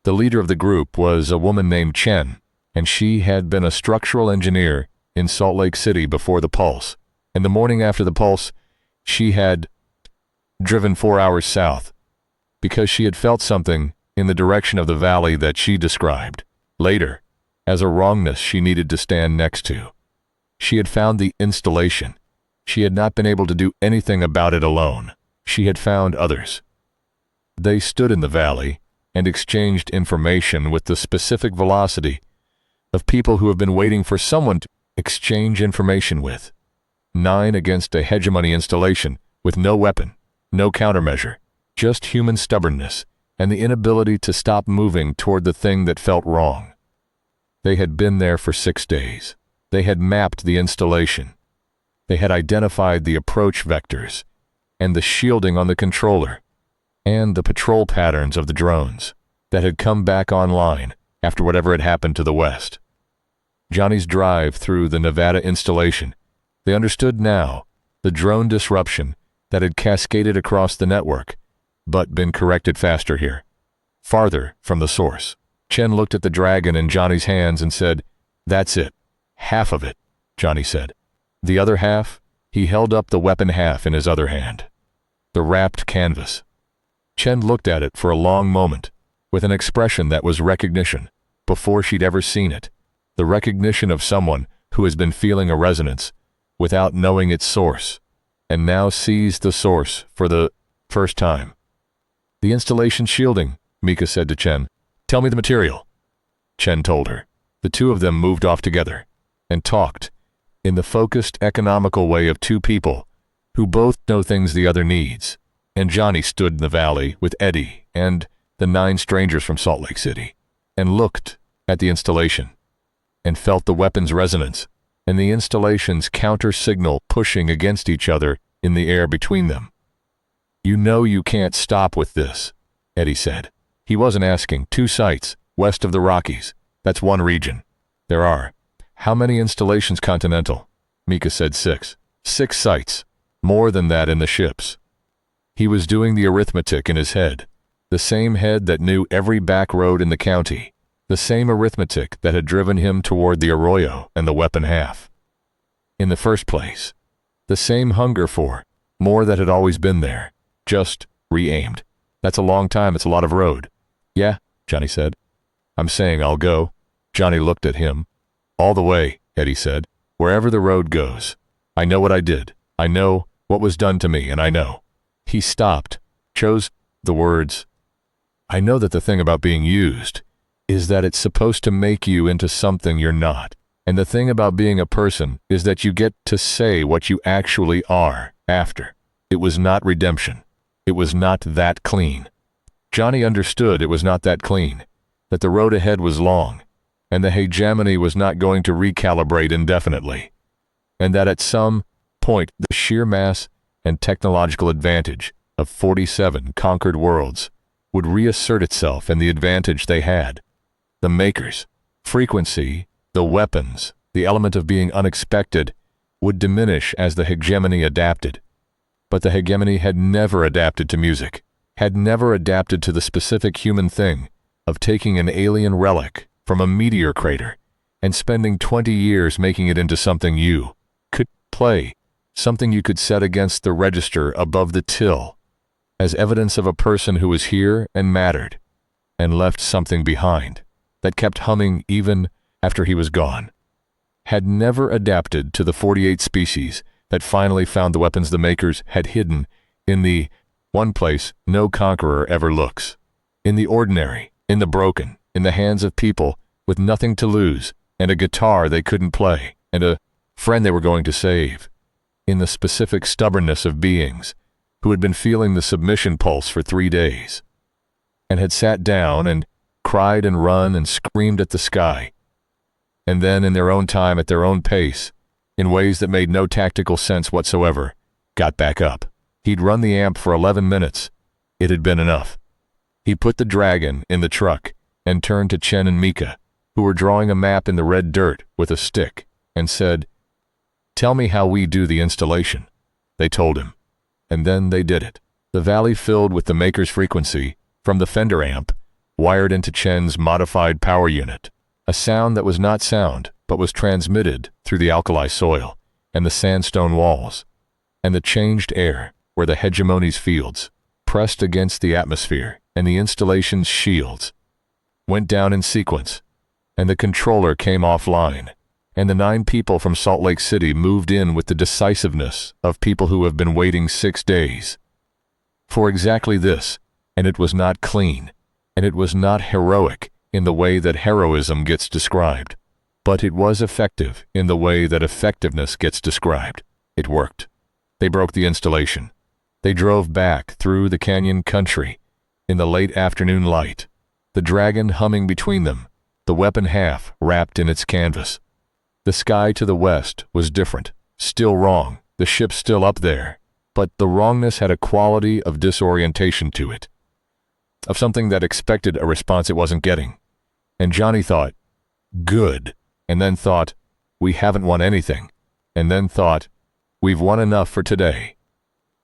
The leader of the group was a woman named Chen, and she had been a structural engineer in Salt Lake City before the Pulse. And the morning after the Pulse, she had driven 4 hours south because she had felt something in the direction of the valley that she described later as a wrongness she needed to stand next to. She had found the installation. She had not been able to do anything about it alone. She had found others. They stood in the valley and exchanged information with the specific velocity of people who have been waiting for someone to exchange information with. 9 against a hegemony installation with no weapon, no countermeasure, just human stubbornness and the inability to stop moving toward the thing that felt wrong. They had been there for 6 days. They had mapped the installation. They had identified the approach vectors and the shielding on the controller and the patrol patterns of the drones that had come back online after whatever had happened to the west. Johnny's drive through the Nevada installation, they understood now the drone disruption that had cascaded across the network, but been corrected faster here, farther from the source. Chen looked at the dragon in Johnny's hands and said, "That's it. Half of it," Johnny said. The other half, he held up the weapon half in his other hand, the wrapped canvas. Chen looked at it for a long moment, with an expression that was recognition, before she'd ever seen it, the recognition of someone who has been feeling a resonance without knowing its source, and now sees the source for the first time. "The installation shielding," Mika said to Chen. "Tell me the material." Chen told her. The 2 of them moved off together and talked in the focused, economical way of 2 people who both know things the other needs. And Johnny stood in the valley with Eddie and the 9 strangers from Salt Lake City and looked at the installation. and felt the weapon's resonance and the installation's counter-signal pushing against each other in the air between them. "You know you can't stop with this," Eddie said. He wasn't asking. 2 sites, west of the Rockies. That's one region. There are. How many installations continental? Mika said 6. 6 sites. More than that in the ships. He was doing the arithmetic in his head. The same head that knew every back road in the county. The same arithmetic that had driven him toward the arroyo and the weapon half. In the first place. The same hunger for more that had always been there. Just re-aimed. That's a long time. It's a lot of road. Yeah, Johnny said. I'm saying I'll go. Johnny looked at him. All the way, Eddie said. Wherever the road goes. I know what I did. I know what was done to me, and I know. He stopped, chose the words. I know that the thing about being used is that it's supposed to make you into something you're not. And the thing about being a person is that you get to say what you actually are after. It was not redemption. It was not that clean. Johnny understood it was not that clean, that the road ahead was long, and the hegemony was not going to recalibrate indefinitely, and that at some point the sheer mass and technological advantage of 47 conquered worlds would reassert itself in the advantage they had. The makers, frequency, the weapons, the element of being unexpected would diminish as the hegemony adapted. But the hegemony had never adapted to music, had never adapted to the specific human thing of taking an alien relic from a meteor crater and spending 20 years making it into something you could play, something you could set against the register above the till, as evidence of a person who was here and mattered, and left something behind that kept humming even after he was gone. Had never adapted to the 48 species that finally found the weapons the makers had hidden in the one place no conqueror ever looks. In the ordinary, in the broken, in the hands of people with nothing to lose, and a guitar they couldn't play, and a friend they were going to save. In the specific stubbornness of beings who had been feeling the submission pulse for 3 days, and had sat down and cried and run and screamed at the sky, and then in their own time at their own pace, in ways that made no tactical sense whatsoever, got back up. He'd run the amp for 11 minutes. It had been enough. He put the dragon in the truck and turned to Chen and Mika, who were drawing a map in the red dirt with a stick, and said, "Tell me how we do the installation." They told him, and then they did it. The valley filled with the maker's frequency from the Fender amp, wired into Chen's modified power unit, a sound that was not sound, but was transmitted through the alkali soil and the sandstone walls, and the changed air where the hegemony's fields, pressed against the atmosphere and the installation's shields, went down in sequence, and the controller came offline, and the 9 people from Salt Lake City moved in with the decisiveness of people who have been waiting 6 days for exactly this, and it was not clean, and it was not heroic in the way that heroism gets described, but it was effective in the way that effectiveness gets described. It worked. They broke the installation. They drove back through the canyon country in the late afternoon light, the dragon humming between them, the weapon half wrapped in its canvas. The sky to the west was different, still wrong, the ship still up there, but the wrongness had a quality of disorientation to it, of something that expected a response it wasn't getting. And Johnny thought, good, and then thought, we haven't won anything, and then thought, we've won enough for today.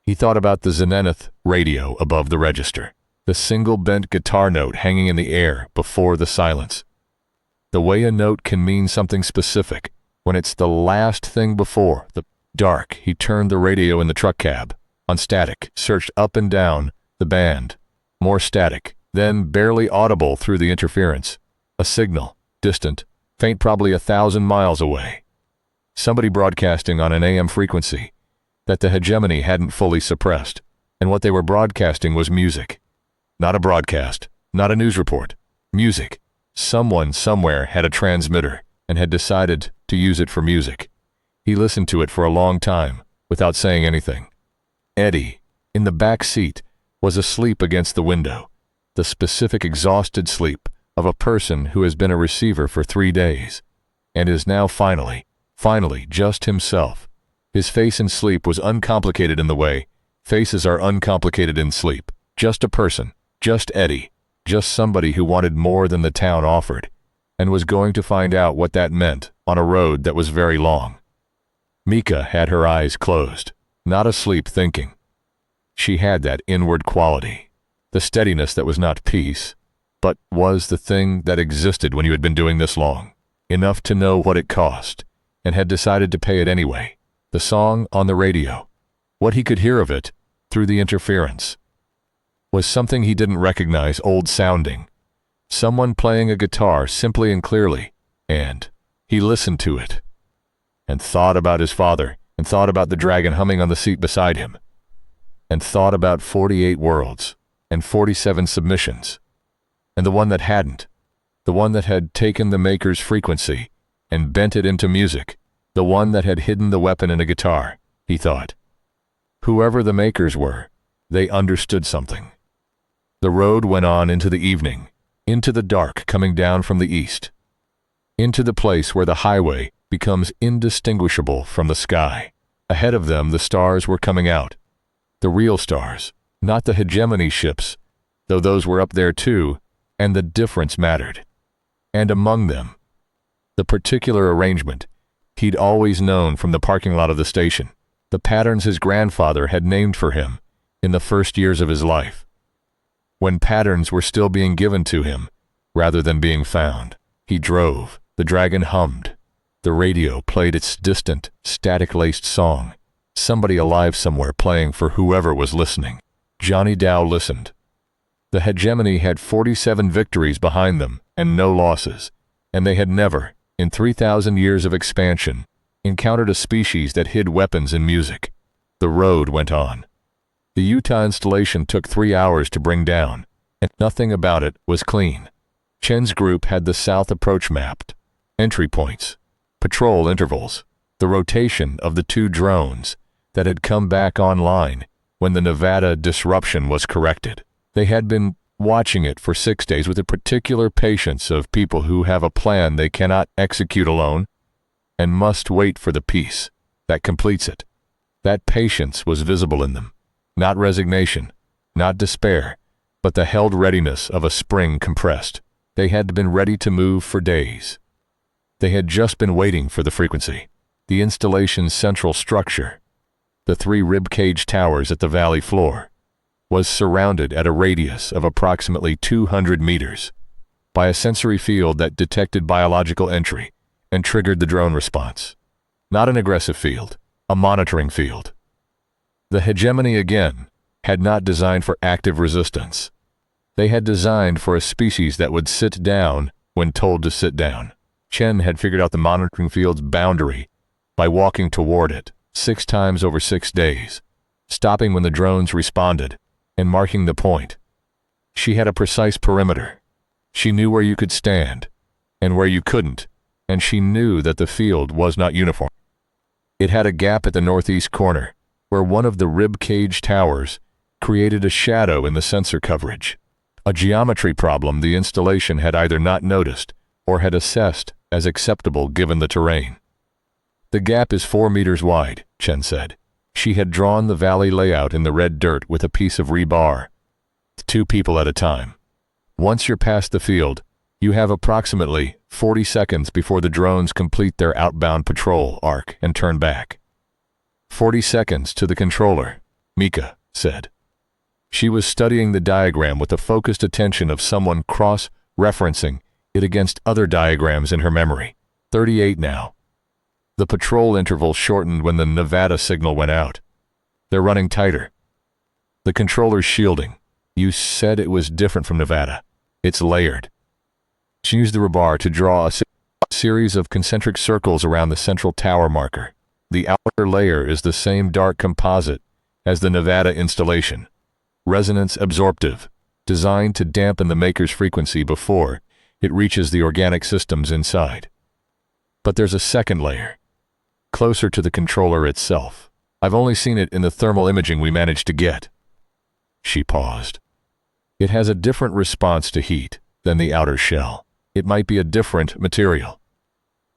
He thought about the zenith radio above the register, the single bent guitar note hanging in the air before the silence. The way a note can mean something specific when it's the last thing before the dark. He turned the radio in the truck cab on static, searched up and down the band. More static, then barely audible through the interference. A signal, distant, faint, probably 1,000 miles away. Somebody broadcasting on an AM frequency that the hegemony hadn't fully suppressed, and what they were broadcasting was music. Not a broadcast, not a news report. Music. Someone somewhere had a transmitter and had decided to use it for music. He listened to it for a long time without saying anything. Eddie, in the back seat, was asleep against the window, the specific exhausted sleep of a person who has been a receiver for 3 days. and is now finally just himself. His face in sleep was uncomplicated in the way faces are uncomplicated in sleep. Just a person, just Eddie, just somebody who wanted more than the town offered, and was going to find out what that meant on a road that was very long. Mika had her eyes closed, not asleep thinking. She had that inward quality, the steadiness that was not peace, but was the thing that existed when you had been doing this long, enough to know what it cost, and had decided to pay it anyway. The song on the radio, what he could hear of it through the interference, was something he didn't recognize, old-sounding, someone playing a guitar simply and clearly, and he listened to it, and thought about his father, and thought about the dragon humming on the seat beside him, and thought about 48 worlds, and 47 submissions, and the one that hadn't, the one that had taken the maker's frequency and bent it into music, the one that had hidden the weapon in a guitar, he thought. Whoever the makers were, they understood something. The road went on into the evening, into the dark coming down from the east, into the place where the highway becomes indistinguishable from the sky. Ahead of them the stars were coming out. The real stars, not the hegemony ships, though those were up there too, and the difference mattered. And among them, the particular arrangement he'd always known from the parking lot of the station, the patterns his grandfather had named for him in the first years of his life, when patterns were still being given to him rather than being found. He drove, the dragon hummed, the radio played its distant, static-laced song, somebody alive somewhere playing for whoever was listening. Johnny Dow listened. The hegemony had 47 victories behind them and no losses, and they had never, in 3,000 years of expansion, encountered a species that hid weapons in music. The road went on. The Utah installation took 3 hours to bring down, and nothing about it was clean. Chen's group had the south approach mapped, entry points, patrol intervals, the rotation of the 2 drones that had come back online when the Nevada disruption was corrected. They had been watching it for 6 days with the particular patience of people who have a plan they cannot execute alone and must wait for the peace that completes it. That patience was visible in them. Not resignation, not despair, but the held readiness of a spring compressed. They had been ready to move for days. They had just been waiting for the frequency. The installation's central structure, the 3 ribcage towers at the valley floor, was surrounded at a radius of approximately 200 meters by a sensory field that detected biological entry and triggered the drone response. Not an aggressive field, a monitoring field. The hegemony, again, had not designed for active resistance. They had designed for a species that would sit down when told to sit down. Chen had figured out the monitoring field's boundary by walking toward it 6 times over 6 days, stopping when the drones responded and marking the point. She had a precise perimeter. She knew where you could stand and where you couldn't, and she knew that the field was not uniform. It had a gap at the northeast corner, where one of the rib cage towers created a shadow in the sensor coverage, a geometry problem the installation had either not noticed or had assessed as acceptable given the terrain. The gap is 4 meters wide, Chen said. She had drawn the valley layout in the red dirt with a piece of rebar, 2 people at a time. Once you're past the field, you have approximately 40 seconds before the drones complete their outbound patrol arc and turn back. 40 seconds to the controller, Mika said. She was studying the diagram with the focused attention of someone cross-referencing it against other diagrams in her memory. 38 now. The patrol interval shortened when the Nevada signal went out. They're running tighter. The controller's shielding. You said it was different from Nevada. It's layered. She used the rebar to draw a series of concentric circles around the central tower marker. The outer layer is the same dark composite as the Nevada installation. Resonance absorptive, designed to dampen the maker's frequency before it reaches the organic systems inside. But there's a second layer, closer to the controller itself. I've only seen it in the thermal imaging we managed to get. She paused. It has a different response to heat than the outer shell. It might be a different material.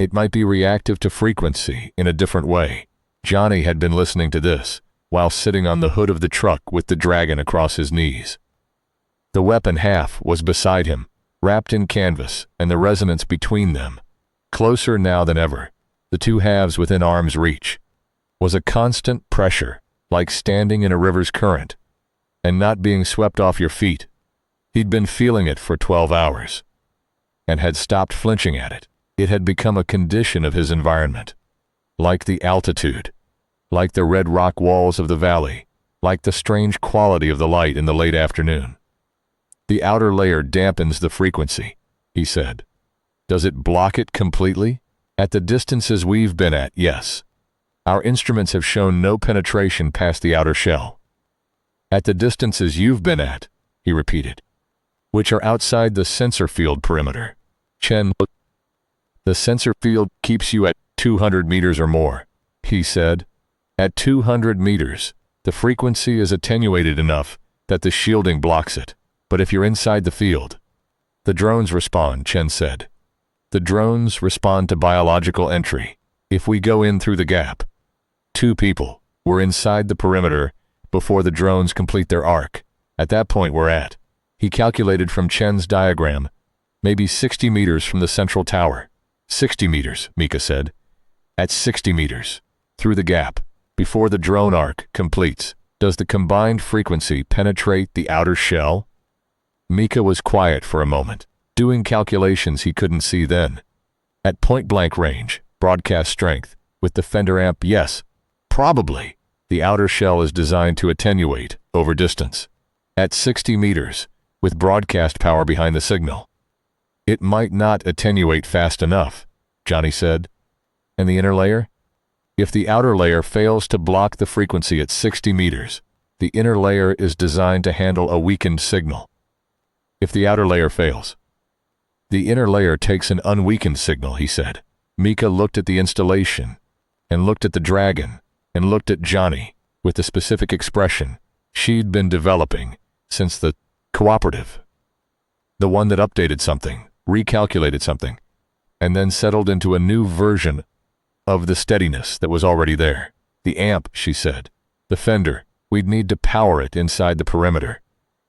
It might be reactive to frequency in a different way. Johnny had been listening to this while sitting on the hood of the truck with the dragon across his knees. The weapon half was beside him, wrapped in canvas, and the resonance between them, closer now than ever, the two halves within arm's reach, was a constant pressure, like standing in a river's current, and not being swept off your feet. He'd been feeling it for 12 hours, and had stopped flinching at it. It had become a condition of his environment, like the altitude, like the red rock walls of the valley, like the strange quality of the light in the late afternoon. The outer layer dampens the frequency, he said. Does it block it completely? At the distances we've been at, yes. Our instruments have shown no penetration past the outer shell. At the distances you've been at, he repeated, which are outside the sensor field perimeter. Chen looked. The sensor field keeps you at 200 meters or more, he said. At 200 meters, the frequency is attenuated enough that the shielding blocks it. But if you're inside the field, the drones respond, Chen said. The drones respond to biological entry. If we go in through the gap, 2 people were inside the perimeter before the drones complete their arc. At that point we're at, he calculated from Chen's diagram, maybe 60 meters from the central tower. 60 meters, Mika said. At 60 meters, through the gap, before the drone arc completes, does the combined frequency penetrate the outer shell? Mika was quiet for a moment, doing calculations he couldn't see then. At point-blank range, broadcast strength, with the Fender amp, yes, probably. The outer shell is designed to attenuate over distance. At 60 meters, with broadcast power behind the signal, it might not attenuate fast enough, Johnny said. And the inner layer? If the outer layer fails to block the frequency at 60 meters, the inner layer is designed to handle a weakened signal. If the outer layer fails, the inner layer takes an unweakened signal, he said. Mika looked at the installation, and looked at the dragon, and looked at Johnny, with the specific expression she'd been developing since the cooperative. The one that updated something, recalculated something, and then settled into a new version of the steadiness that was already there. The amp, she said. The Fender, we'd need to power it inside the perimeter.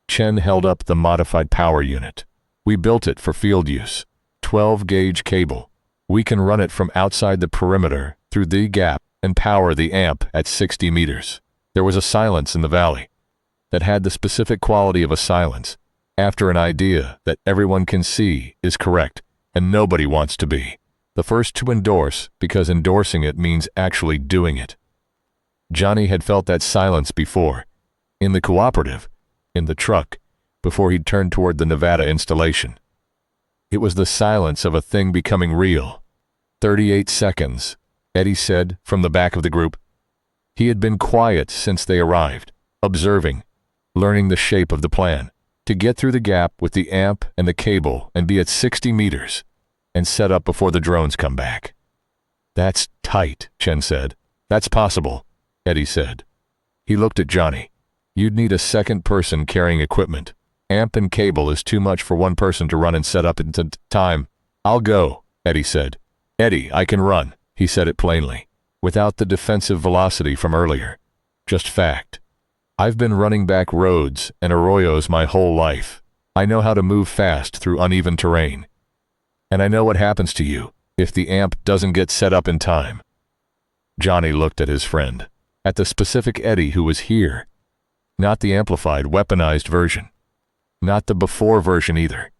Chen held up the modified power unit. We built it for field use. 12-gauge cable. We can run it from outside the perimeter through the gap and power the amp at 60 meters. There was a silence in the valley that had the specific quality of a silence after an idea that everyone can see is correct and nobody wants to be the first to endorse, because endorsing it means actually doing it. Johnny had felt that silence before, in the cooperative, in the truck, before he'd turned toward the Nevada installation. It was the silence of a thing becoming real. 38 seconds, Eddie said from the back of the group. He had been quiet since they arrived, observing, learning the shape of the plan, to get through the gap with the amp and the cable and be at 60 meters, and set up before the drones come back. That's tight, Chen said. That's possible, Eddie said. He looked at Johnny. You'd need a second person carrying equipment. Amp and cable is too much for one person to run and set up in time. I'll go, Eddie said. Eddie, I can run, he said it plainly, without the defensive velocity from earlier. Just fact. I've been running back roads and arroyos my whole life. I know how to move fast through uneven terrain. And I know what happens to you if the amp doesn't get set up in time. Johnny looked at his friend, at the specific Eddie who was here. Not the amplified, weaponized version. Not the before version either.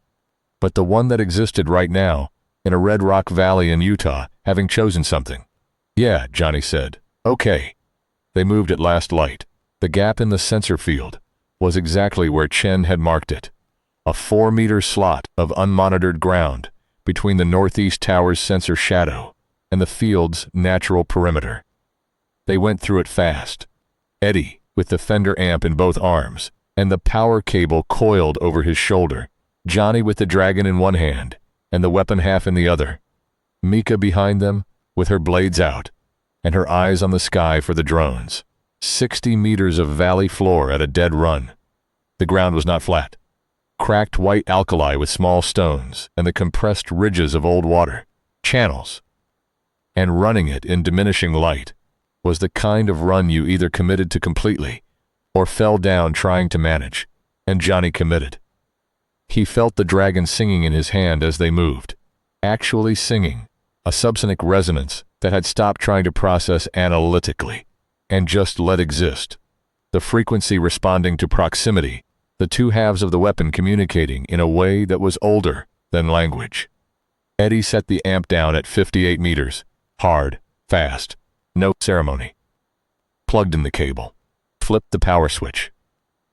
But the one that existed right now, in a Red Rock Valley in Utah, having chosen something. Yeah, Johnny said. Okay. They moved at last light. The gap in the sensor field was exactly where Chen had marked it. A 4-meter slot of unmonitored ground between the northeast tower's sensor shadow and the field's natural perimeter. They went through it fast. Eddie, with the Fender amp in both arms, and the power cable coiled over his shoulder. Johnny with the dragon in one hand, and the weapon half in the other. Mika behind them, with her blades out, and her eyes on the sky for the drones. 60 meters of valley floor at a dead run. The ground was not flat. Cracked white alkali with small stones and the compressed ridges of old water. Channels, and running it in diminishing light was the kind of run you either committed to completely or fell down trying to manage, and Johnny committed. He felt the dragon singing in his hand as they moved, actually singing, a subsonic resonance that had stopped trying to process analytically and just let exist. The frequency responding to proximity, the two halves of the weapon communicating in a way that was older than language. Eddie set the amp down at 58 meters, hard, fast, no ceremony. Plugged in the cable, flipped the power switch.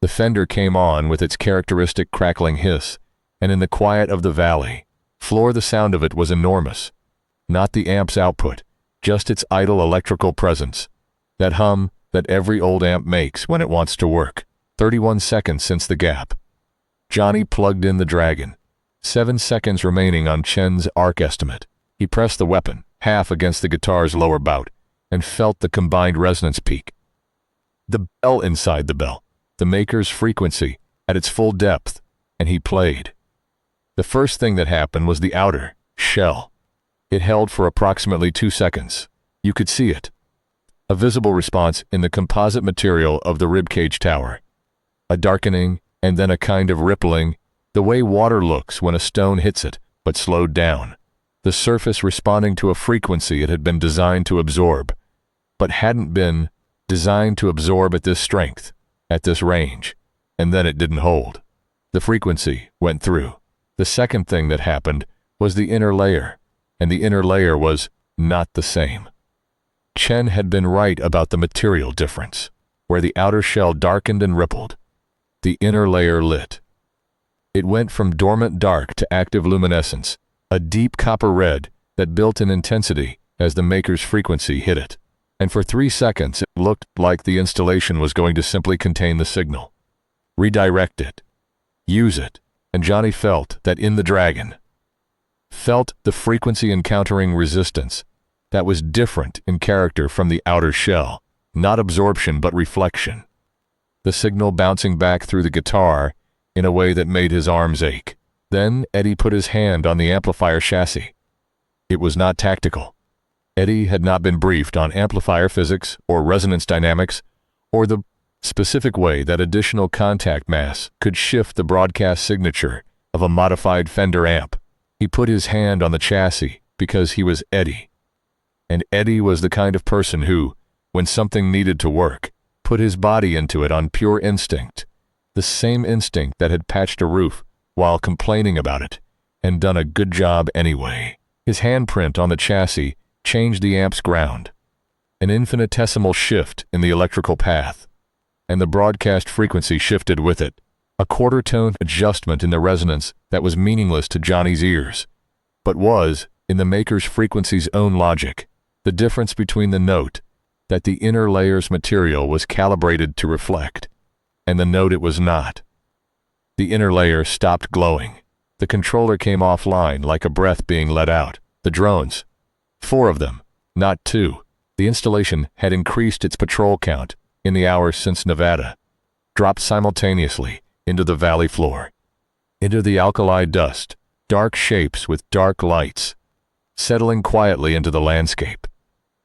The fender came on with its characteristic crackling hiss, and in the quiet of the valley floor the sound of it was enormous. Not the amp's output, just its idle electrical presence. That hum that every old amp makes when it wants to work. 31 seconds since the gap. Johnny plugged in the dragon. 7 seconds remaining on Chen's arc estimate. He pressed the weapon, half against the guitar's lower bout, and felt the combined resonance peak. The bell inside the bell, the maker's frequency, at its full depth, and he played. The first thing that happened was the outer shell. It held for approximately 2 seconds. You could see it. A visible response in the composite material of the ribcage tower. A darkening, and then a kind of rippling, the way water looks when a stone hits it, but slowed down. The surface responding to a frequency it had been designed to absorb, but hadn't been designed to absorb at this strength, at this range, and then it didn't hold. The frequency went through. The second thing that happened was the inner layer, and the inner layer was not the same. Chen had been right about the material difference. Where the outer shell darkened and rippled, the inner layer lit. It went from dormant dark to active luminescence, a deep copper red that built in intensity as the maker's frequency hit it. And for 3 seconds it looked like the installation was going to simply contain the signal. Redirect it. Use it. And Johnny felt that in the dragon. Felt the frequency encountering resistance that was different in character from the outer shell. Not absorption but reflection. The signal bouncing back through the guitar in a way that made his arms ache. Then Eddie put his hand on the amplifier chassis. It was not tactical. Eddie had not been briefed on amplifier physics or resonance dynamics or the specific way that additional contact mass could shift the broadcast signature of a modified Fender amp. He put his hand on the chassis because he was Eddie. And Eddie was the kind of person who, when something needed to work, put his body into it on pure instinct, the same instinct that had patched a roof while complaining about it, and done a good job anyway. His handprint on the chassis changed the amp's ground, an infinitesimal shift in the electrical path, and the broadcast frequency shifted with it, a quarter-tone adjustment in the resonance that was meaningless to Johnny's ears, but was, in the maker's frequency's own logic, the difference between the note that the inner layer's material was calibrated to reflect, and the note it was not. The inner layer stopped glowing. The controller came offline like a breath being let out. The drones, 4 of them, not 2. The installation had increased its patrol count in the hours since Nevada, dropped simultaneously into the valley floor, into the alkali dust, dark shapes with dark lights, settling quietly into the landscape.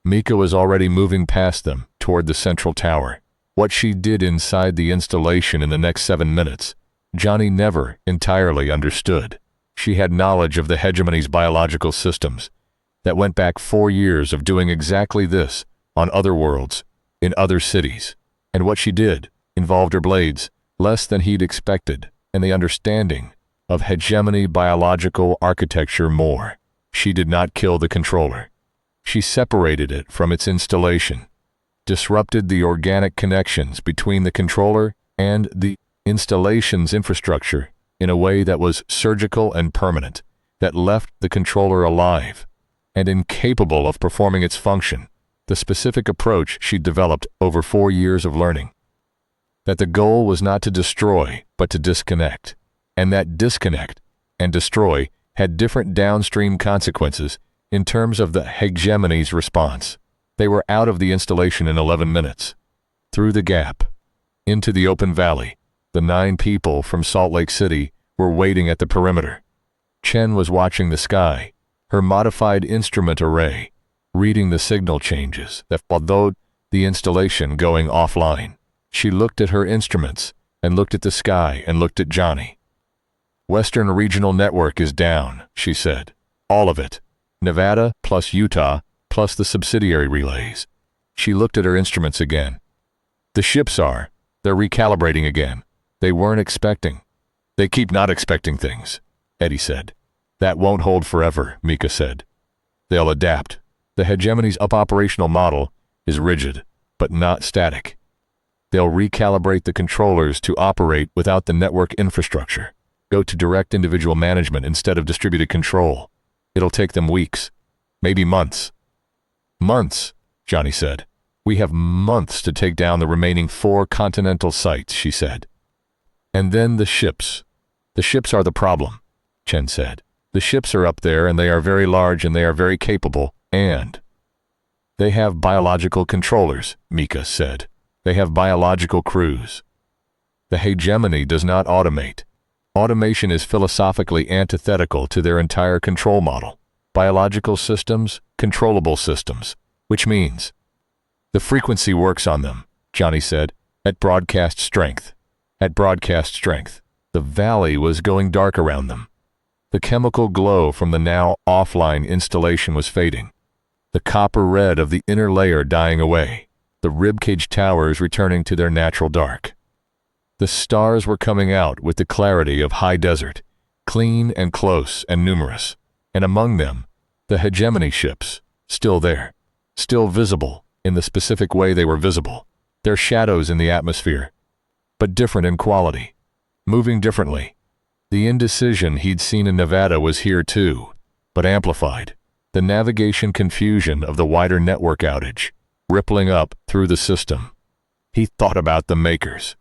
Mika was already moving past them toward the central tower. What she did inside the installation in the next 7 minutes, Johnny never entirely understood. She had knowledge of the hegemony's biological systems that went back 4 years of doing exactly this on other worlds, in other cities. And what she did involved her blades less than he'd expected, and the understanding of hegemony biological architecture more. She did not kill the controller. She separated it from its installation, disrupted the organic connections between the controller and the installation's infrastructure in a way that was surgical and permanent, that left the controller alive and incapable of performing its function, the specific approach she'd developed over 4 years of learning. That the goal was not to destroy, but to disconnect, and that disconnect and destroy had different downstream consequences in terms of the hegemony's response. They were out of the installation in 11 minutes. Through the gap, into the open valley, the 9 people from Salt Lake City were waiting at the perimeter. Chen was watching the sky, her modified instrument array, reading the signal changes that followed the installation going offline. She looked at her instruments and looked at the sky and looked at Johnny. Western Regional Network is down, she said. All of it. Nevada plus Utah plus the subsidiary relays. She looked at her instruments again. The ships are. They're recalibrating again. They weren't expecting. They keep not expecting things, Eddie said. That won't hold forever, Mika said. They'll adapt. The hegemony's operational model is rigid, but not static. They'll recalibrate the controllers to operate without the network infrastructure, go to direct individual management instead of distributed control. It'll take them weeks, maybe months. Months, Johnny said. We have months to take down the remaining 4 continental sites, she said. And then the ships. The ships are the problem, Chen said. The ships are up there and they are very large and they are very capable and they have biological controllers, Mika said. They have biological crews. The hegemony does not automate. Automation is philosophically antithetical to their entire control model. Biological systems, controllable systems, which means the frequency works on them, Johnny said, at broadcast strength. At broadcast strength. The valley was going dark around them. The chemical glow from the now offline installation was fading. The copper red of the inner layer dying away. The ribcage towers returning to their natural dark. The stars were coming out with the clarity of high desert, clean and close and numerous, and among them, the hegemony ships, still there, still visible in the specific way they were visible, their shadows in the atmosphere, but different in quality, moving differently. The indecision he'd seen in Nevada was here too, but amplified. The navigation confusion of the wider network outage, rippling up through the system. He thought about the makers.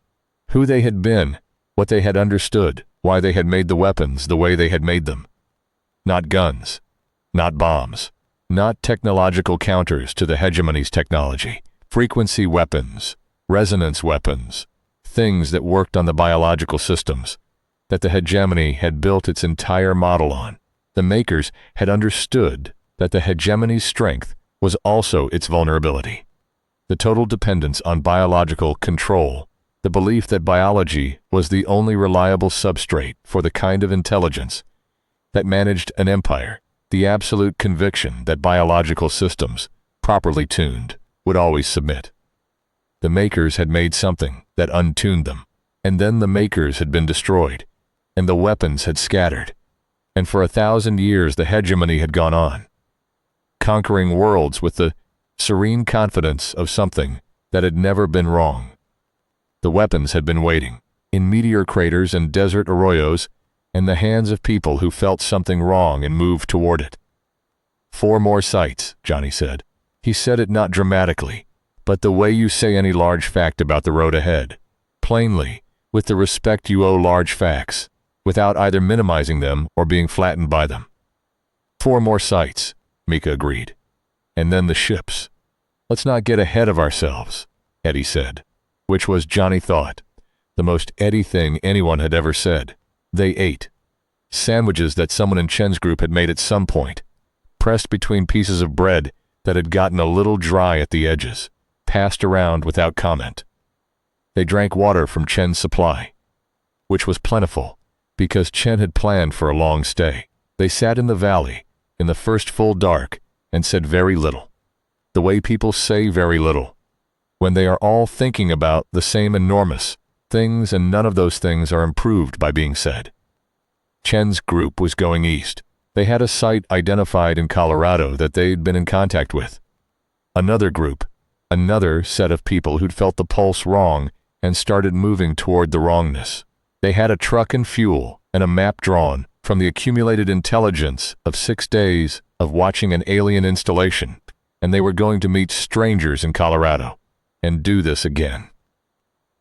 Who they had been, what they had understood, why they had made the weapons the way they had made them. Not guns, not bombs, not technological counters to the hegemony's technology, frequency weapons, resonance weapons, things that worked on the biological systems that the hegemony had built its entire model on. The makers had understood that the hegemony's strength was also its vulnerability. The total dependence on biological control, the belief that biology was the only reliable substrate for the kind of intelligence that managed an empire, the absolute conviction that biological systems, properly tuned, would always submit. The makers had made something that untuned them, and then the makers had been destroyed, and the weapons had scattered, and for 1,000 years the hegemony had gone on, conquering worlds with the serene confidence of something that had never been wrong. The weapons had been waiting, in meteor craters and desert arroyos, in the hands of people who felt something wrong and moved toward it. 4 more sites, Johnny said. He said it not dramatically, but the way you say any large fact about the road ahead, plainly, with the respect you owe large facts, without either minimizing them or being flattened by them. 4 more sites, Mika agreed. And then the ships. Let's not get ahead of ourselves, Eddie said, which was, Johnny thought, the most Eddie thing anyone had ever said. They ate. Sandwiches that someone in Chen's group had made at some point, pressed between pieces of bread that had gotten a little dry at the edges, passed around without comment. They drank water from Chen's supply, which was plentiful, because Chen had planned for a long stay. They sat in the valley, in the first full dark, and said very little. The way people say very little, when they are all thinking about the same enormous things and none of those things are improved by being said. Chen's group was going east. They had a site identified in Colorado that they'd been in contact with. Another group, another set of people who'd felt the pulse wrong and started moving toward the wrongness. They had a truck and fuel and a map drawn from the accumulated intelligence of 6 days of watching an alien installation, and they were going to meet strangers in Colorado and do this again.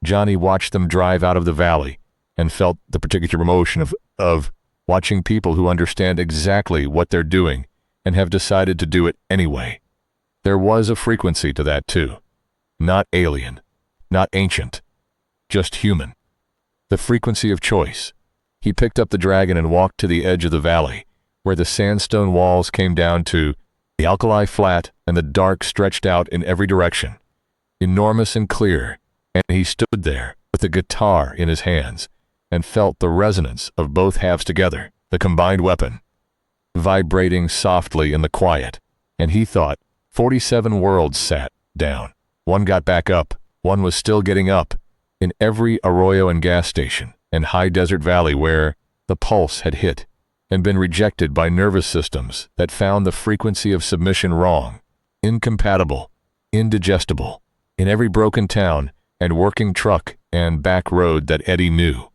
Johnny watched them drive out of the valley and felt the particular emotion of watching people who understand exactly what they're doing and have decided to do it anyway. There was a frequency to that too. Not alien, not ancient, just human. The frequency of choice. He picked up the dragon and walked to the edge of the valley, where the sandstone walls came down to The alkali flat and the dark stretched out in every direction, enormous and clear, and he stood there with a guitar in his hands and felt the resonance of both halves together, the combined weapon, vibrating softly in the quiet. And he thought, 47 worlds sat down. One got back up, one was still getting up, in every arroyo and gas station and high desert valley where the pulse had hit and been rejected by nervous systems that found the frequency of submission wrong, incompatible, indigestible, in every broken town and working truck and back road that Eddie knew,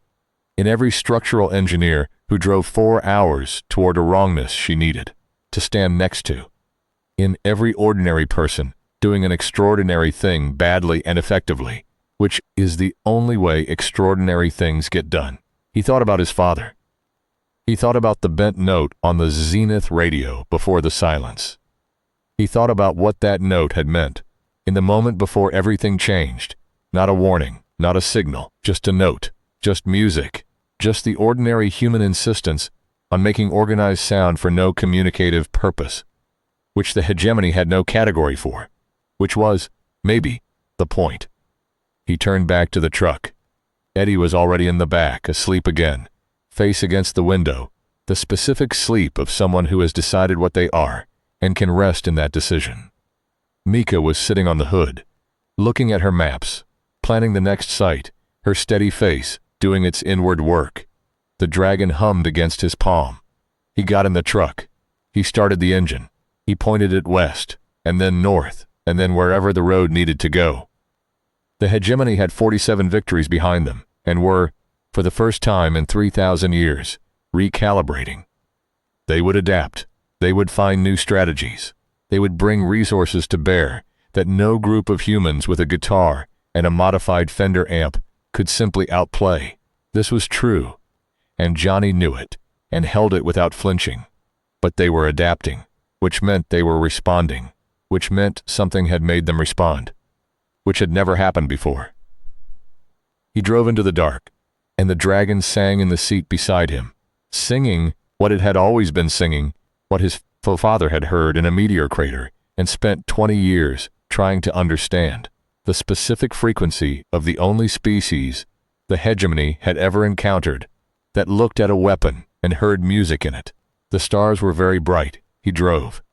in every structural engineer who drove 4 hours toward a wrongness she needed to stand next to, in every ordinary person doing an extraordinary thing badly and effectively, which is the only way extraordinary things get done. He thought about his father. He thought about the bent note on the Zenith radio before the silence. He thought about what that note had meant in the moment before everything changed. Not a warning, not a signal, just a note, just music, just the ordinary human insistence on making organized sound for no communicative purpose, which the hegemony had no category for, which was, maybe, the point. He turned back to the truck. Eddie was already in the back, asleep again, face against the window, the specific sleep of someone who has decided what they are and can rest in that decision. Mika was sitting on the hood, looking at her maps, planning the next site, her steady face doing its inward work. The dragon hummed against his palm. He got in the truck. He started the engine. He pointed it west, and then north, and then wherever the road needed to go. The hegemony had 47 victories behind them, and were, for the first time in 3,000 years, recalibrating. They would adapt. They would find new strategies. They would bring resources to bear that no group of humans with a guitar and a modified Fender amp could simply outplay. This was true, and Johnny knew it, and held it without flinching. But they were adapting, which meant they were responding, which meant something had made them respond, which had never happened before. He drove into the dark, and the dragon sang in the seat beside him, singing what it had always been singing, what his father had heard in a meteor crater and spent 20 years trying to understand, the specific frequency of the only species the hegemony had ever encountered that looked at a weapon and heard music in it. The stars were very bright. He drove.